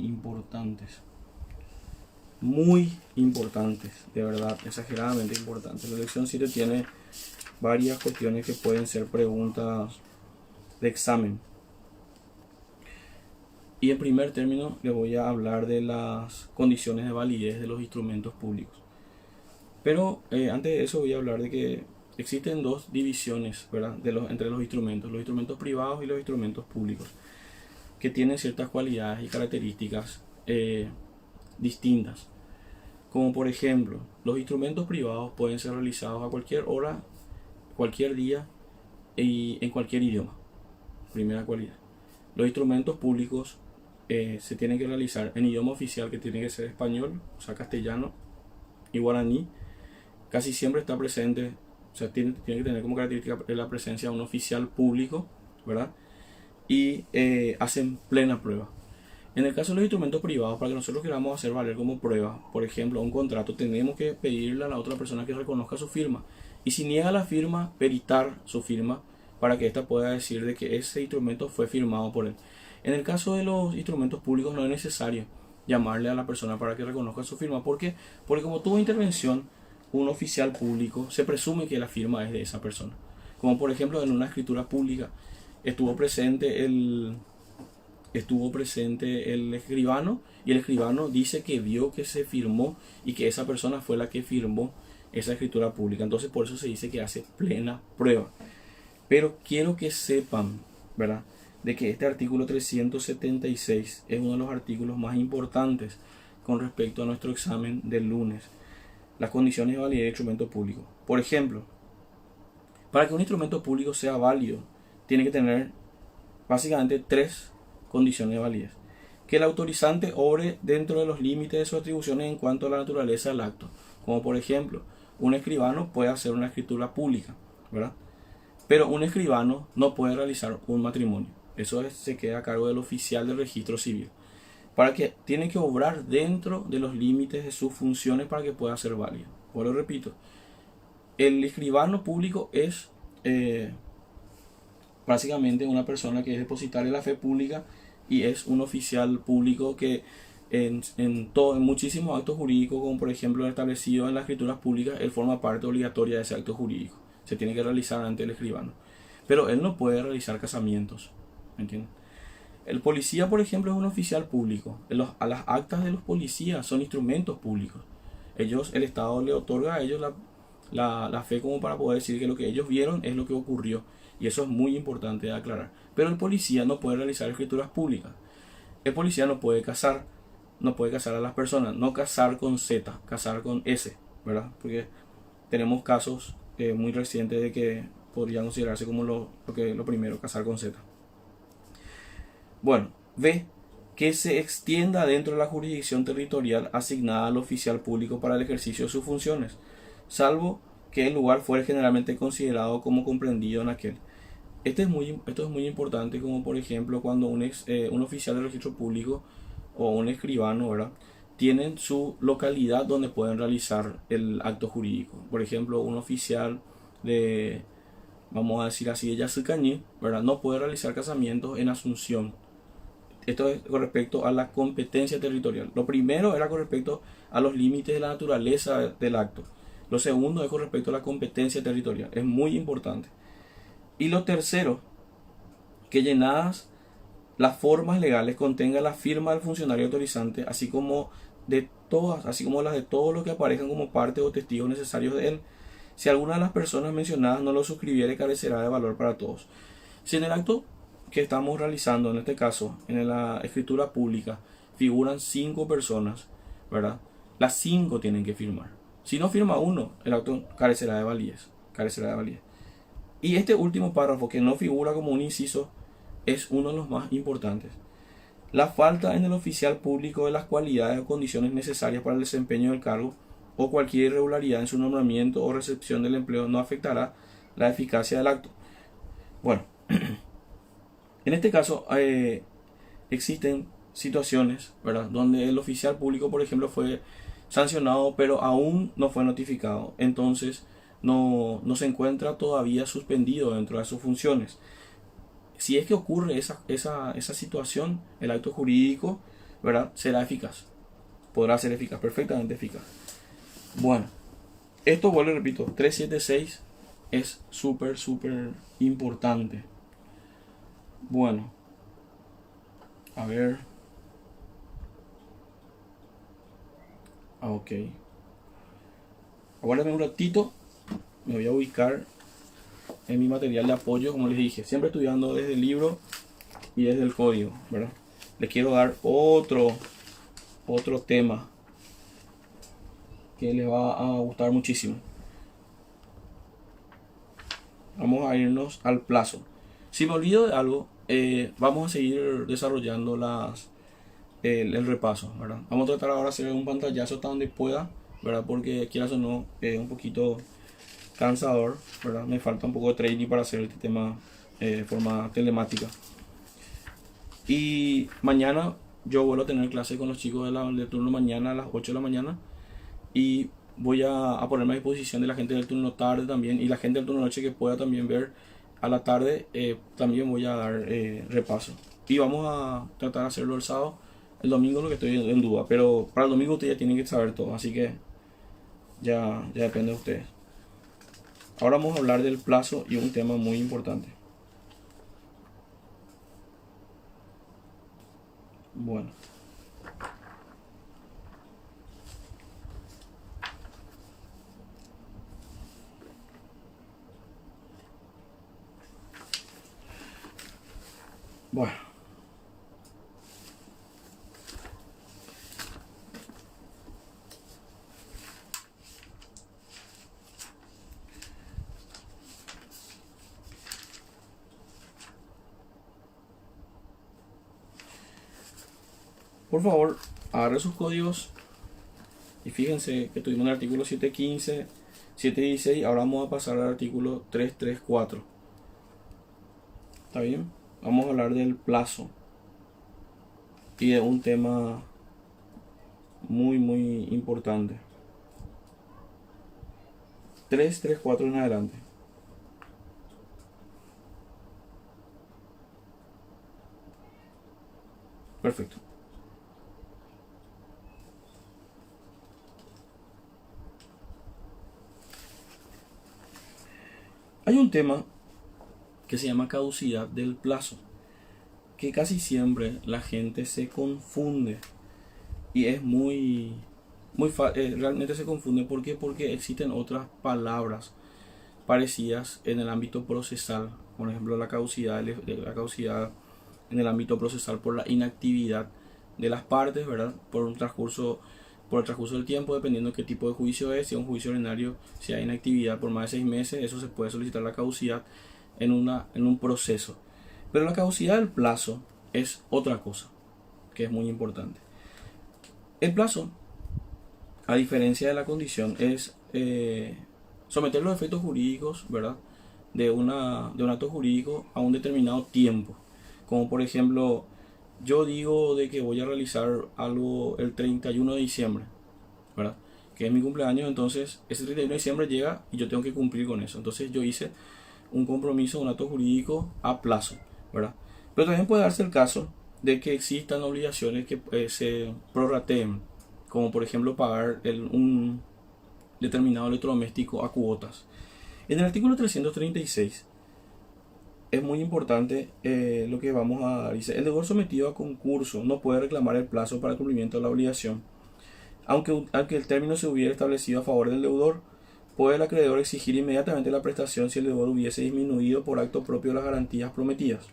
importantes. Muy importantes, de verdad, exageradamente importantes. La lección 7 tiene varias cuestiones que pueden ser preguntas de examen. Y en primer término le voy a hablar de las condiciones de validez de los instrumentos públicos. Pero antes de eso voy a hablar de que existen dos divisiones, ¿verdad? Entre los instrumentos privados y los instrumentos públicos, que tienen ciertas cualidades y características distintas. Como por ejemplo, los instrumentos privados pueden ser realizados a cualquier hora, cualquier día y en cualquier idioma. Primera cualidad. Los instrumentos públicos se tienen que realizar en idioma oficial, que tiene que ser español, o sea, castellano y guaraní. Casi siempre está presente, o sea, tiene que tener como característica la presencia de un oficial público, ¿verdad? Y hacen plena prueba. En el caso de los instrumentos privados, para que nosotros queramos hacer valer como prueba, por ejemplo, un contrato, tenemos que pedirle a la otra persona que reconozca su firma. Y si niega la firma, peritar su firma para que ésta pueda decir de que ese instrumento fue firmado por él. En el caso de los instrumentos públicos no es necesario llamarle a la persona para que reconozca su firma. ¿Por qué? Porque como tuvo intervención un oficial público, se presume que la firma es de esa persona. Como por ejemplo en una escritura pública estuvo presente el escribano, y el escribano dice que vio que se firmó y que esa persona fue la que firmó esa escritura pública. Entonces por eso se dice que hace plena prueba. Pero quiero que sepan, ¿verdad?, de que este artículo 376 es uno de los artículos más importantes con respecto a nuestro examen del lunes. Las condiciones de validez de instrumento público. Por ejemplo, para que un instrumento público sea válido, tiene que tener básicamente tres condiciones de validez. Que el autorizante obre dentro de los límites de sus atribuciones en cuanto a la naturaleza del acto. Como por ejemplo, un escribano puede hacer una escritura pública, ¿verdad? Pero un escribano no puede realizar un matrimonio. Eso se queda a cargo del oficial del registro civil. Para que tiene que obrar dentro de los límites de sus funciones para que pueda ser válido. Pues lo repito, el escribano público es básicamente una persona que es depositaria de la fe pública y es un oficial público que en muchísimos actos jurídicos, como por ejemplo establecido en las escrituras públicas, él forma parte obligatoria de ese acto jurídico. Se tiene que realizar ante el escribano. Pero él no puede realizar casamientos, ¿me entienden? El policía, por ejemplo, es un oficial público. A las actas de los policías son instrumentos públicos. El Estado le otorga a ellos la fe como para poder decir que lo que ellos vieron es lo que ocurrió. Y eso es muy importante de aclarar. Pero el policía no puede realizar escrituras públicas. El policía no puede casar a las personas, no casar con Z, casar con S, ¿verdad? Porque tenemos casos muy recientes de que podría considerarse como lo primero, casar con Z. Bueno, B, que se extienda dentro de la jurisdicción territorial asignada al oficial público para el ejercicio de sus funciones, salvo que el lugar fuera generalmente considerado como comprendido en aquel. Esto es muy importante, como por ejemplo cuando un oficial de registro público o un escribano, ¿verdad?, tienen su localidad donde pueden realizar el acto jurídico. Por ejemplo, un oficial de, vamos a decir así, de Yacycaní, ¿verdad?, no puede realizar casamientos en Asunción. Esto es con respecto a la competencia territorial. Lo primero era con respecto a los límites de la naturaleza del acto. Lo segundo es con respecto a la competencia territorial. Es muy importante. Y lo tercero, que llenadas las formas legales contenga la firma del funcionario autorizante, así como las de todos los que aparezcan como parte o testigos necesarios de él. Si alguna de las personas mencionadas no lo suscribiere, carecerá de valor para todos. Si en el acto que estamos realizando, en este caso, en la escritura pública, figuran 5 personas, ¿verdad? Las 5 tienen que firmar. Si no firma uno, el acto carecerá de validez. Y este último párrafo, que no figura como un inciso, es uno de los más importantes. La falta en el oficial público de las cualidades o condiciones necesarias para el desempeño del cargo o cualquier irregularidad en su nombramiento o recepción del empleo no afectará la eficacia del acto. Bueno, en este caso existen situaciones, ¿verdad?, donde el oficial público, por ejemplo, fue sancionado pero aún no fue notificado. Entonces no se encuentra todavía suspendido dentro de sus funciones. Si es que ocurre esa situación, el acto jurídico, ¿verdad?, será eficaz. Podrá ser eficaz, perfectamente eficaz. Bueno, esto, vuelvo y repito, 376 es súper importante. Bueno, a ver. Ok. Aguárdame un ratito. Me voy a ubicar en mi material de apoyo, como les dije. Siempre estudiando desde el libro y desde el código, ¿verdad? Les quiero dar otro tema que les va a gustar muchísimo. Vamos a irnos al plazo. Si me olvido de algo, vamos a seguir desarrollando el repaso, ¿verdad? Vamos a tratar ahora de hacer un pantallazo hasta donde pueda, ¿verdad? Porque quieras o no, es un poquito cansador, ¿verdad? Me falta un poco de training para hacer este tema de forma telemática. Y mañana yo vuelvo a tener clase con los chicos del turno mañana a las 8 de la mañana. Y voy a ponerme a disposición de la gente del turno tarde también. Y la gente del turno noche que pueda también ver a la tarde, también voy a dar repaso. Y vamos a tratar de hacerlo el sábado. El domingo lo que estoy en duda. Pero para el domingo ustedes ya tienen que saber todo. Así que ya depende de ustedes. Ahora vamos a hablar del plazo y un tema muy importante. Bueno. Bueno. Por favor, agarren sus códigos y fíjense que tuvimos el artículo 715, 716, ahora vamos a pasar al artículo 334. ¿Está bien? Vamos a hablar del plazo y de un tema muy importante. 334 en adelante. Perfecto. Hay un tema que se llama caducidad del plazo. que casi siempre la gente se confunde y es realmente se confunde. ¿Por qué? Porque existen otras palabras parecidas en el ámbito procesal. Por ejemplo, la caducidad en el ámbito procesal por la inactividad de las partes, ¿verdad? Por el transcurso del tiempo, dependiendo de qué tipo de juicio es. Si es un juicio ordinario, si hay inactividad por más de 6 meses, eso se puede solicitar la caducidad en un proceso. Pero la caducidad del plazo es otra cosa, que es muy importante. El plazo, a diferencia de la condición, es someter los efectos jurídicos, ¿verdad?, de un acto jurídico a un determinado tiempo. Como por ejemplo, yo digo de que voy a realizar algo el 31 de diciembre, ¿verdad?, que es mi cumpleaños. Entonces ese 31 de diciembre llega y yo tengo que cumplir con eso. Entonces yo hice un compromiso, un acto jurídico a plazo, ¿verdad? Pero también puede darse el caso de que existan obligaciones que se prorrateen, como por ejemplo pagar un determinado electrodoméstico a cuotas. En el artículo 336 es muy importante lo que vamos a dar. Dice: el deudor sometido a concurso no puede reclamar el plazo para el cumplimiento de la obligación. Aunque el término se hubiera establecido a favor del deudor, puede el acreedor exigir inmediatamente la prestación si el deudor hubiese disminuido por acto propio las garantías prometidas.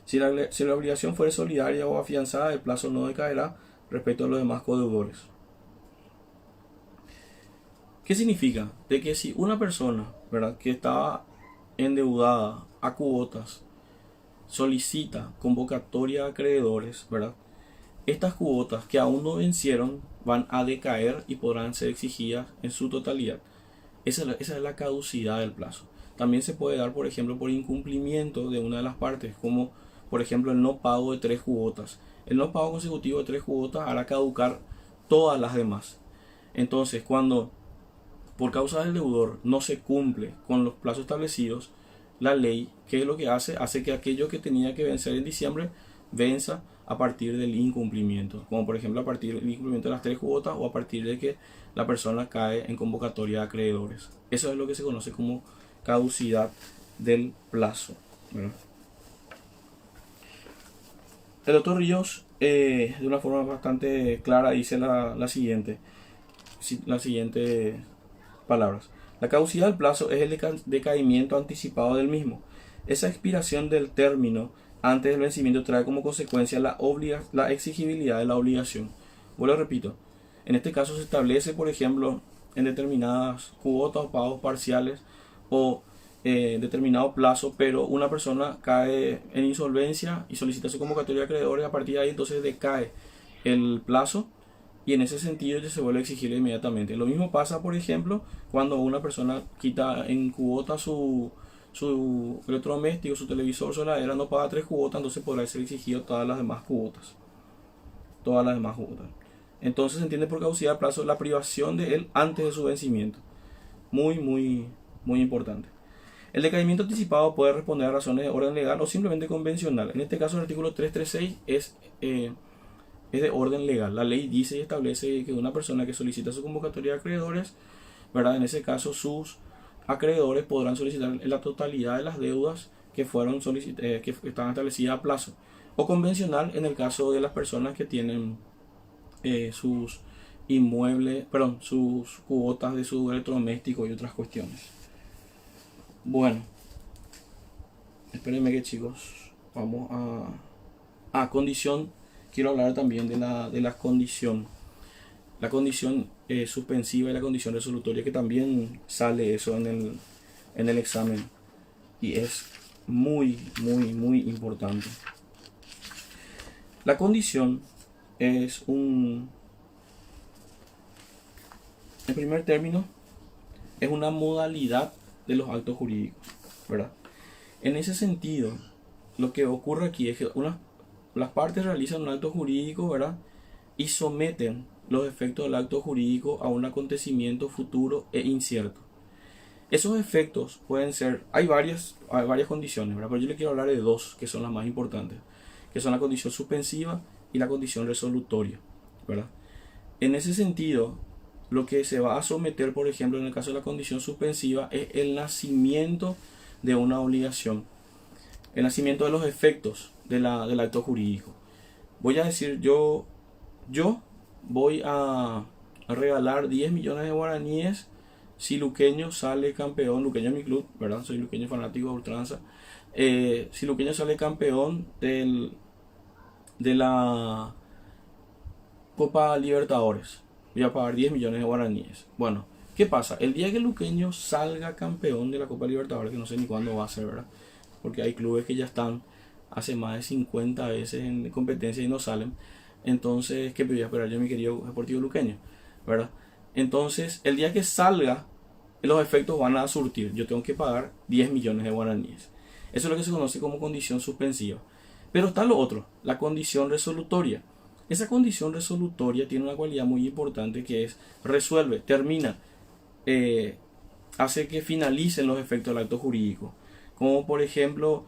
Si la obligación fuere solidaria o afianzada, el plazo no decaerá respecto a los demás codeudores. ¿Qué significa? De que si una persona, ¿verdad?, que estaba endeudada a cuotas solicita convocatoria a acreedores, ¿verdad?, estas cuotas que aún no vencieron van a decaer y podrán ser exigidas en su totalidad. Esa es la caducidad del plazo. También se puede dar, por ejemplo, por incumplimiento de una de las partes, como por ejemplo el no pago de 3 cuotas. El no pago consecutivo de 3 cuotas hará caducar todas las demás. Entonces, cuando por causa del deudor no se cumple con los plazos establecidos, la ley, ¿qué es lo que hace? Hace que aquello que tenía que vencer en diciembre venza a partir del incumplimiento, como por ejemplo a partir del incumplimiento de las 3 cuotas o a partir de que la persona cae en convocatoria de acreedores. Eso es lo que se conoce como caducidad del plazo, ¿verdad? El doctor Ríos, de una forma bastante clara, dice las siguientes palabras: la caducidad del plazo es el decaimiento anticipado del mismo. Esa expiración del término antes del vencimiento trae como consecuencia la exigibilidad de la obligación. Vuelvo, repito, en este caso se establece, por ejemplo, en determinadas cuotas o pagos parciales o determinado plazo, pero una persona cae en insolvencia y solicita su convocatoria de acreedores. A partir de ahí entonces decae el plazo y en ese sentido ya se vuelve a exigirle inmediatamente. Lo mismo pasa, por ejemplo, cuando una persona quita en cuota su electrodoméstico, su televisor, su heladera, no paga 3 cuotas, entonces podrá ser exigido todas las demás cuotas. Entonces se entiende por caducidad de plazo la privación de él antes de su vencimiento. Muy, muy, muy importante. El decaimiento anticipado puede responder a razones de orden legal o simplemente convencional. En este caso el artículo 336 es de orden legal. La ley dice y establece que una persona que solicita su convocatoria de acreedores, ¿verdad?, en ese caso sus acreedores podrán solicitar la totalidad de las deudas que estaban establecidas a plazo, o convencional en el caso de las personas que tienen sus cuotas de su electrodoméstico y otras cuestiones. Bueno, espérenme que, chicos, vamos a condición. Quiero hablar también de la condición. La condición suspensiva y la condición resolutoria, que también sale eso en el examen. Y es muy, muy, muy importante. La condición es en primer término, es una modalidad de los actos jurídicos, ¿verdad? En ese sentido, lo que ocurre aquí es que las partes realizan un acto jurídico, ¿verdad?, y someten los efectos del acto jurídico a un acontecimiento futuro e incierto. Esos efectos pueden ser, hay varias condiciones, ¿verdad?, pero yo le quiero hablar de 2 que son las más importantes, que son la condición suspensiva y la condición resolutoria, ¿verdad? En ese sentido, lo que se va a someter, por ejemplo, en el caso de la condición suspensiva, es el nacimiento de una obligación, el nacimiento de los efectos del acto jurídico. Voy a decir, yo voy a regalar 10 millones de guaraníes si Luqueño sale campeón. Luqueño es mi club, ¿verdad? Soy luqueño fanático de ultranza. Si Luqueño sale campeón de la Copa Libertadores, voy a pagar 10 millones de guaraníes. Bueno, ¿qué pasa? El día que Luqueño salga campeón de la Copa Libertadores, que no sé ni cuándo va a ser, ¿verdad? Porque hay clubes que ya están hace más de 50 veces en competencia y no salen. Entonces, ¿qué voy a esperar yo, mi querido Deportivo Luqueño? ¿Verdad? Entonces, el día que salga, los efectos van a surtir. Yo tengo que pagar 10 millones de guaraníes. Eso es lo que se conoce como condición suspensiva. Pero está lo otro, la condición resolutoria. Esa condición resolutoria tiene una cualidad muy importante que es resuelve, termina, hace que finalicen los efectos del acto jurídico. Como por ejemplo,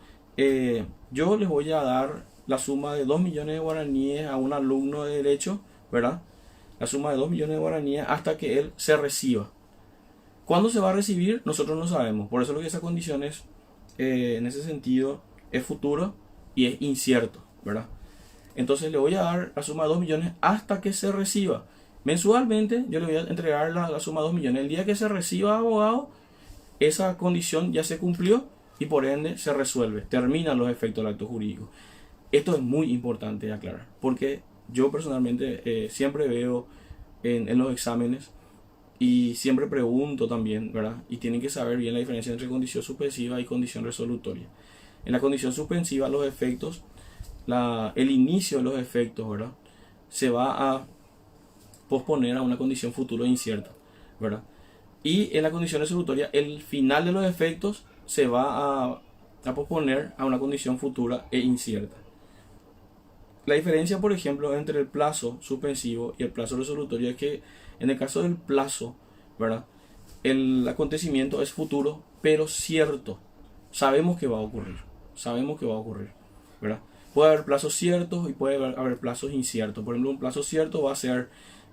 yo les voy a dar la suma de 2 millones de guaraníes a un alumno de derecho, ¿verdad? La suma de 2 millones de guaraníes hasta que él se reciba. ¿Cuándo se va a recibir? Nosotros no sabemos. Por eso lo que esa condición es, en ese sentido, es futuro y es incierto, ¿verdad? Entonces le voy a dar la suma de 2 millones hasta que se reciba. Mensualmente yo le voy a entregar la suma de 2 millones. El día que se reciba abogado, esa condición ya se cumplió y por ende se resuelve. Terminan los efectos del acto jurídico. Esto es muy importante de aclarar, porque yo personalmente siempre veo en los exámenes y siempre pregunto también, ¿verdad? Y tienen que saber bien la diferencia entre condición suspensiva y condición resolutoria. En la condición suspensiva los efectos, el inicio de los efectos, ¿verdad? Se va a posponer a una condición futuro incierta, ¿verdad? Y en la condición resolutoria el final de los efectos se va a posponer a una condición futura e incierta. La diferencia, por ejemplo, entre el plazo suspensivo y el plazo resolutorio es que en el caso del plazo, ¿verdad? El acontecimiento es futuro, pero cierto. Sabemos que va a ocurrir. Sabemos que va a ocurrir, ¿verdad? Puede haber plazos ciertos y puede haber plazos inciertos. Por ejemplo, un plazo cierto va a ser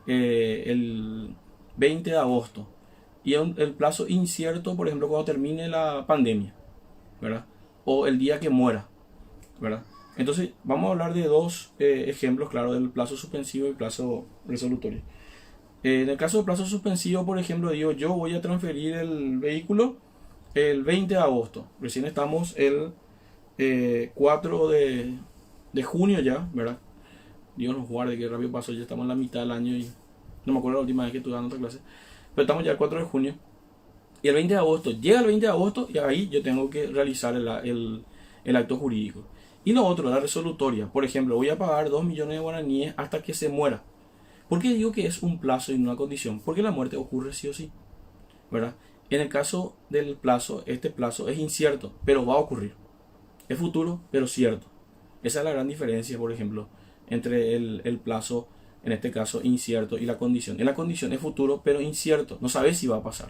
el 20 de agosto. Y el plazo incierto, por ejemplo, cuando termine la pandemia, ¿verdad? O el día que muera, ¿verdad? Entonces, vamos a hablar de dos ejemplos, claro, del plazo suspensivo y plazo resolutorio. En el caso del plazo suspensivo, por ejemplo, digo, yo voy a transferir el vehículo el 20 de agosto. Recién estamos el 4 de junio ya, ¿verdad? Dios nos guarde, que rápido pasó, ya estamos en la mitad del año y no me acuerdo la última vez que estuve dando otra clase. Pero estamos ya el 4 de junio. Y el 20 de agosto, llega el 20 de agosto y ahí yo tengo que realizar el acto jurídico. Y lo otro, la resolutoria. Por ejemplo, voy a pagar 2 millones de guaraníes hasta que se muera. ¿Por qué digo que es un plazo y no una condición? Porque la muerte ocurre sí o sí, ¿verdad? En el caso del plazo, este plazo es incierto, pero va a ocurrir. Es futuro, pero cierto. Esa es la gran diferencia, por ejemplo, entre el plazo, en este caso, incierto y la condición. En la condición es futuro, pero incierto. No sabes si va a pasar.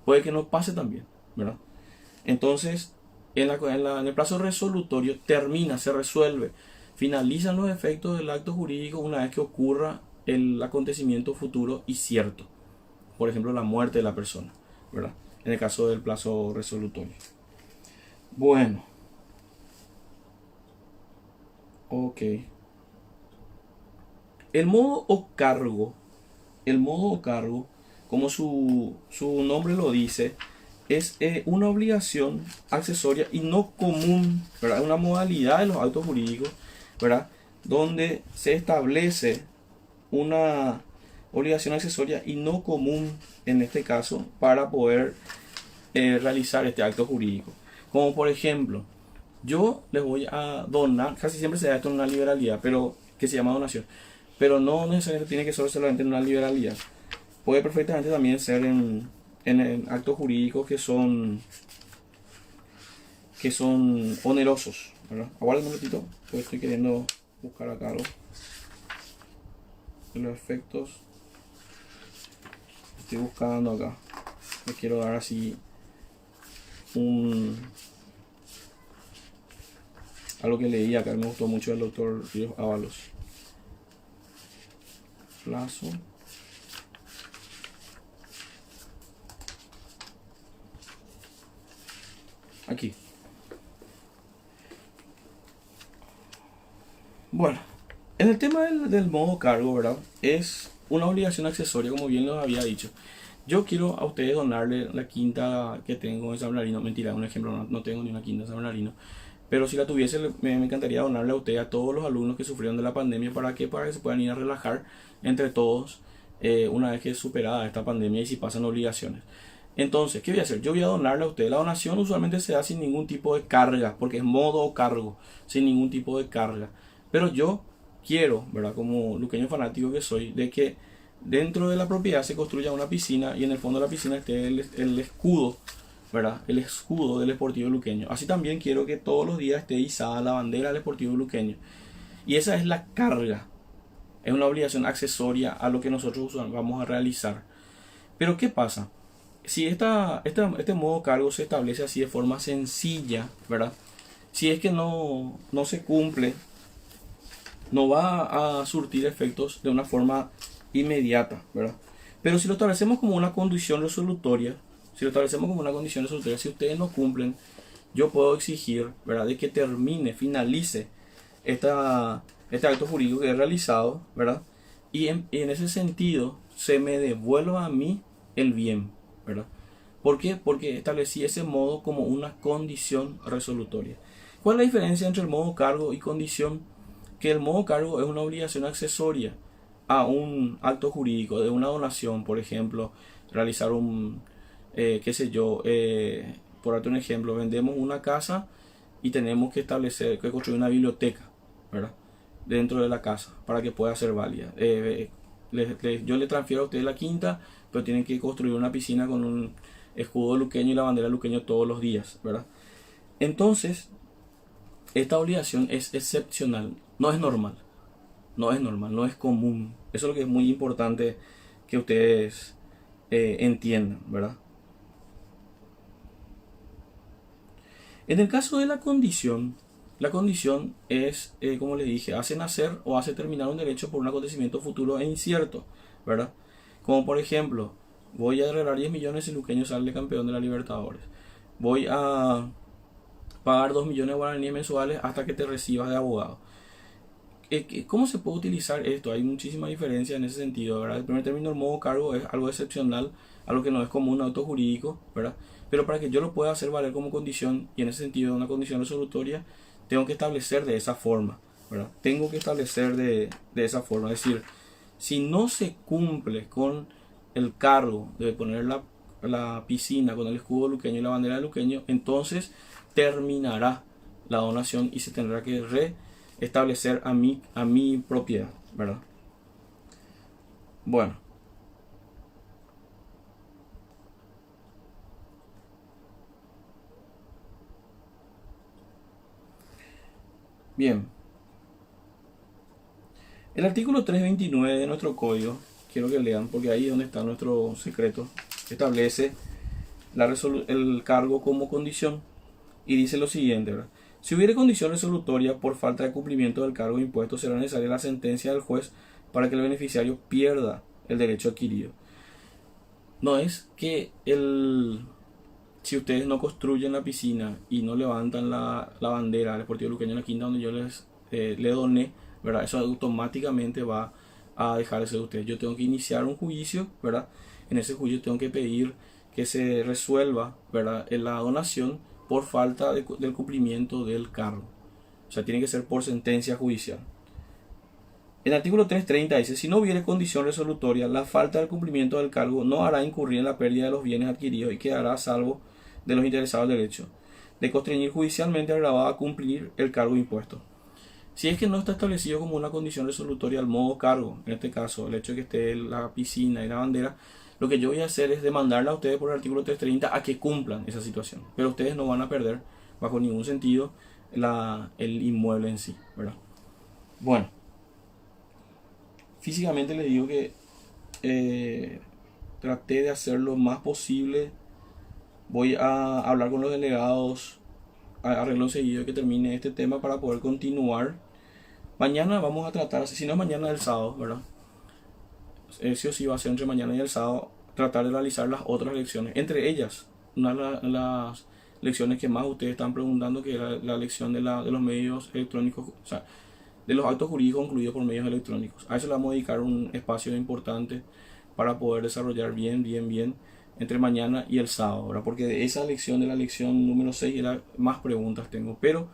Puede que no pase también, ¿verdad? Entonces, en el plazo resolutorio termina, se resuelve, finalizan los efectos del acto jurídico una vez que ocurra el acontecimiento futuro y cierto. Por ejemplo, la muerte de la persona, ¿verdad? En el caso del plazo resolutorio. Bueno. Ok. El modo o cargo, como su nombre lo dice, es una obligación accesoria y no común, ¿verdad? Una modalidad de los actos jurídicos, ¿verdad? Donde se establece una obligación accesoria y no común en este caso para poder realizar este acto jurídico. Como por ejemplo, yo les voy a donar, casi siempre se da esto en una liberalidad, pero que se llama donación, pero no necesariamente tiene que ser solamente en una liberalidad. Puede perfectamente también ser en actos jurídicos que son onerosos, ¿verdad? Aguarden un momentito, porque estoy queriendo buscar acá algo. Los efectos. Estoy buscando acá. Les quiero dar así algo que leí acá, me gustó mucho del doctor Ríos Ábalos. Plazo. Aquí. Bueno, en el tema del modo cargo, ¿verdad? Es una obligación accesoria, como bien lo había dicho. Yo quiero a ustedes donarle la quinta que tengo en San Bernardino. Mentira, un ejemplo, no tengo ni una quinta en San Bernardino. Pero si la tuviese, me encantaría donarle a ustedes, a todos los alumnos que sufrieron de la pandemia. ¿Para qué? Para que se puedan ir a relajar entre todos una vez que es superada esta pandemia y si pasan obligaciones. Entonces, ¿qué voy a hacer? Yo voy a donarle a ustedes. La donación usualmente se da sin ningún tipo de carga, porque es modo cargo, sin ningún tipo de carga. Pero yo quiero, ¿verdad? Como luqueño fanático que soy, de que dentro de la propiedad se construya una piscina y en el fondo de la piscina esté el escudo, ¿verdad? El escudo del Sportivo Luqueño. Así también quiero que todos los días esté izada la bandera del Sportivo Luqueño. Y esa es la carga. Es una obligación accesoria a lo que nosotros vamos a realizar. Pero ¿qué pasa? Si este modo cargo se establece así de forma sencilla, ¿verdad? Si es que no se cumple, no va a surtir efectos de una forma inmediata, ¿verdad? Pero si lo establecemos como una condición resolutoria, si ustedes no cumplen, yo puedo exigir, ¿verdad?, de que finalice este acto jurídico que he realizado, ¿verdad? Y en ese sentido se me devuelva a mí el bien, ¿verdad? ¿Por qué? Porque establecí ese modo como una condición resolutoria. ¿Cuál es la diferencia entre el modo cargo y condición? Que el modo cargo es una obligación accesoria a un acto jurídico, de una donación, por ejemplo, realizar qué sé yo, por darte un ejemplo, vendemos una casa y tenemos que construir una biblioteca, ¿verdad?, dentro de la casa para que pueda ser válida. Yo le transfiero a ustedes la quinta, pero tienen que construir una piscina con un escudo luqueño y la bandera luqueño todos los días, ¿verdad? Entonces, esta obligación es excepcional, no es normal, no es común. Eso es lo que es muy importante que ustedes entiendan, ¿verdad? En el caso de la condición es, como les dije, hace nacer o hace terminar un derecho por un acontecimiento futuro e incierto, ¿verdad? Como por ejemplo, voy a arreglar 10 millones si Luqueño sale campeón de la Libertadores. Voy a pagar 2 millones de guaraníes mensuales hasta que te recibas de abogado. ¿Cómo se puede utilizar esto? Hay muchísima diferencia en ese sentido, ¿verdad? El primer término, el modo cargo, es algo excepcional, algo que no es común, un auto jurídico, ¿verdad? Pero para que yo lo pueda hacer valer como condición, y en ese sentido una condición resolutoria, tengo que establecer de esa forma, ¿verdad? Tengo que establecer de esa forma. Es decir, si no se cumple con el cargo de poner la piscina con el escudo luqueño y la bandera de luqueño, entonces terminará la donación y se tendrá que restablecer a mi propiedad, ¿verdad? Bueno. Bien. El artículo 329 de nuestro código, quiero que lean porque ahí es donde está nuestro secreto, establece el cargo como condición y dice lo siguiente, ¿verdad? Si hubiere condición resolutoria por falta de cumplimiento del cargo impuesto, será necesaria la sentencia del juez para que el beneficiario pierda el derecho adquirido. No es que si ustedes no construyen la piscina y no levantan la bandera del Sportivo Luqueño en la quinta donde yo le doné, ¿verdad?, eso automáticamente va a dejarse de ustedes. Yo tengo que iniciar un juicio, ¿verdad? En ese juicio tengo que pedir que se resuelva, ¿verdad?, en la donación por falta del cumplimiento del cargo. O sea, tiene que ser por sentencia judicial. El artículo 330 dice, si no hubiere condición resolutoria, la falta del cumplimiento del cargo no hará incurrir en la pérdida de los bienes adquiridos y quedará a salvo de los interesados del derecho de constreñir judicialmente agravado a cumplir el cargo impuesto. Si es que no está establecido como una condición resolutoria al modo cargo, en este caso el hecho de que esté la piscina y la bandera, lo que yo voy a hacer es demandarle a ustedes por el artículo 330 a que cumplan esa situación. Pero ustedes no van a perder bajo ningún sentido el inmueble en sí, ¿verdad? Bueno, físicamente les digo que traté de hacer lo más posible. Voy a hablar con los delegados a arreglo seguido que termine este tema para poder continuar. Mañana vamos a tratar, si no es mañana, el sábado, ¿verdad? Sí o sí va a ser entre mañana y el sábado, tratar de realizar las otras lecciones. Entre ellas, una de las lecciones que más ustedes están preguntando, que era la lección de los medios electrónicos, o sea, de los actos jurídicos concluidos por medios electrónicos. A eso le vamos a dedicar un espacio importante para poder desarrollar bien entre mañana y el sábado, ¿verdad? Porque de esa lección, de la lección número 6, era más preguntas tengo, pero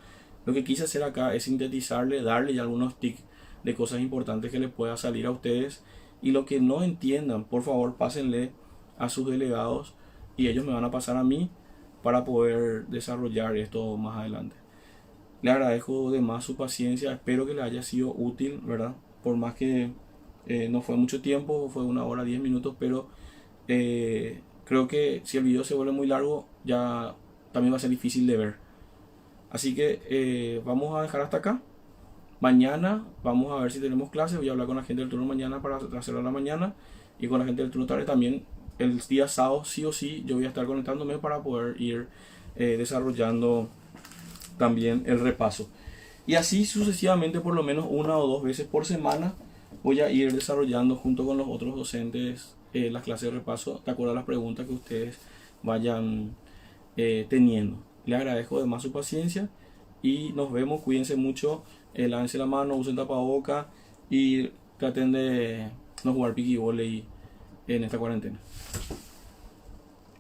lo que quise hacer acá es sintetizarle, darle ya algunos tips de cosas importantes que les pueda salir a ustedes, y lo que no entiendan, por favor pásenle a sus delegados y ellos me van a pasar a mí para poder desarrollar esto más adelante. Le agradezco de más su paciencia, espero que les haya sido útil, ¿verdad? Por más que no fue mucho tiempo, fue 1 hora 10 minutos, pero creo que si el video se vuelve muy largo, ya también va a ser difícil de ver. Así que vamos a dejar hasta acá. Mañana vamos a ver si tenemos clases. Voy a hablar con la gente del turno mañana para hacerlo a la mañana, y con la gente del turno tarde también. El día sábado sí o sí yo voy a estar conectándome para poder ir desarrollando también el repaso. Y así sucesivamente, por lo menos 1 o 2 veces por semana, voy a ir desarrollando junto con los otros docentes las clases de repaso de acuerdo a las preguntas que ustedes vayan teniendo. Le agradezco de más su paciencia y nos vemos. Cuídense mucho, lávense la mano, usen tapaboca y traten de no jugar piqui voley en esta cuarentena.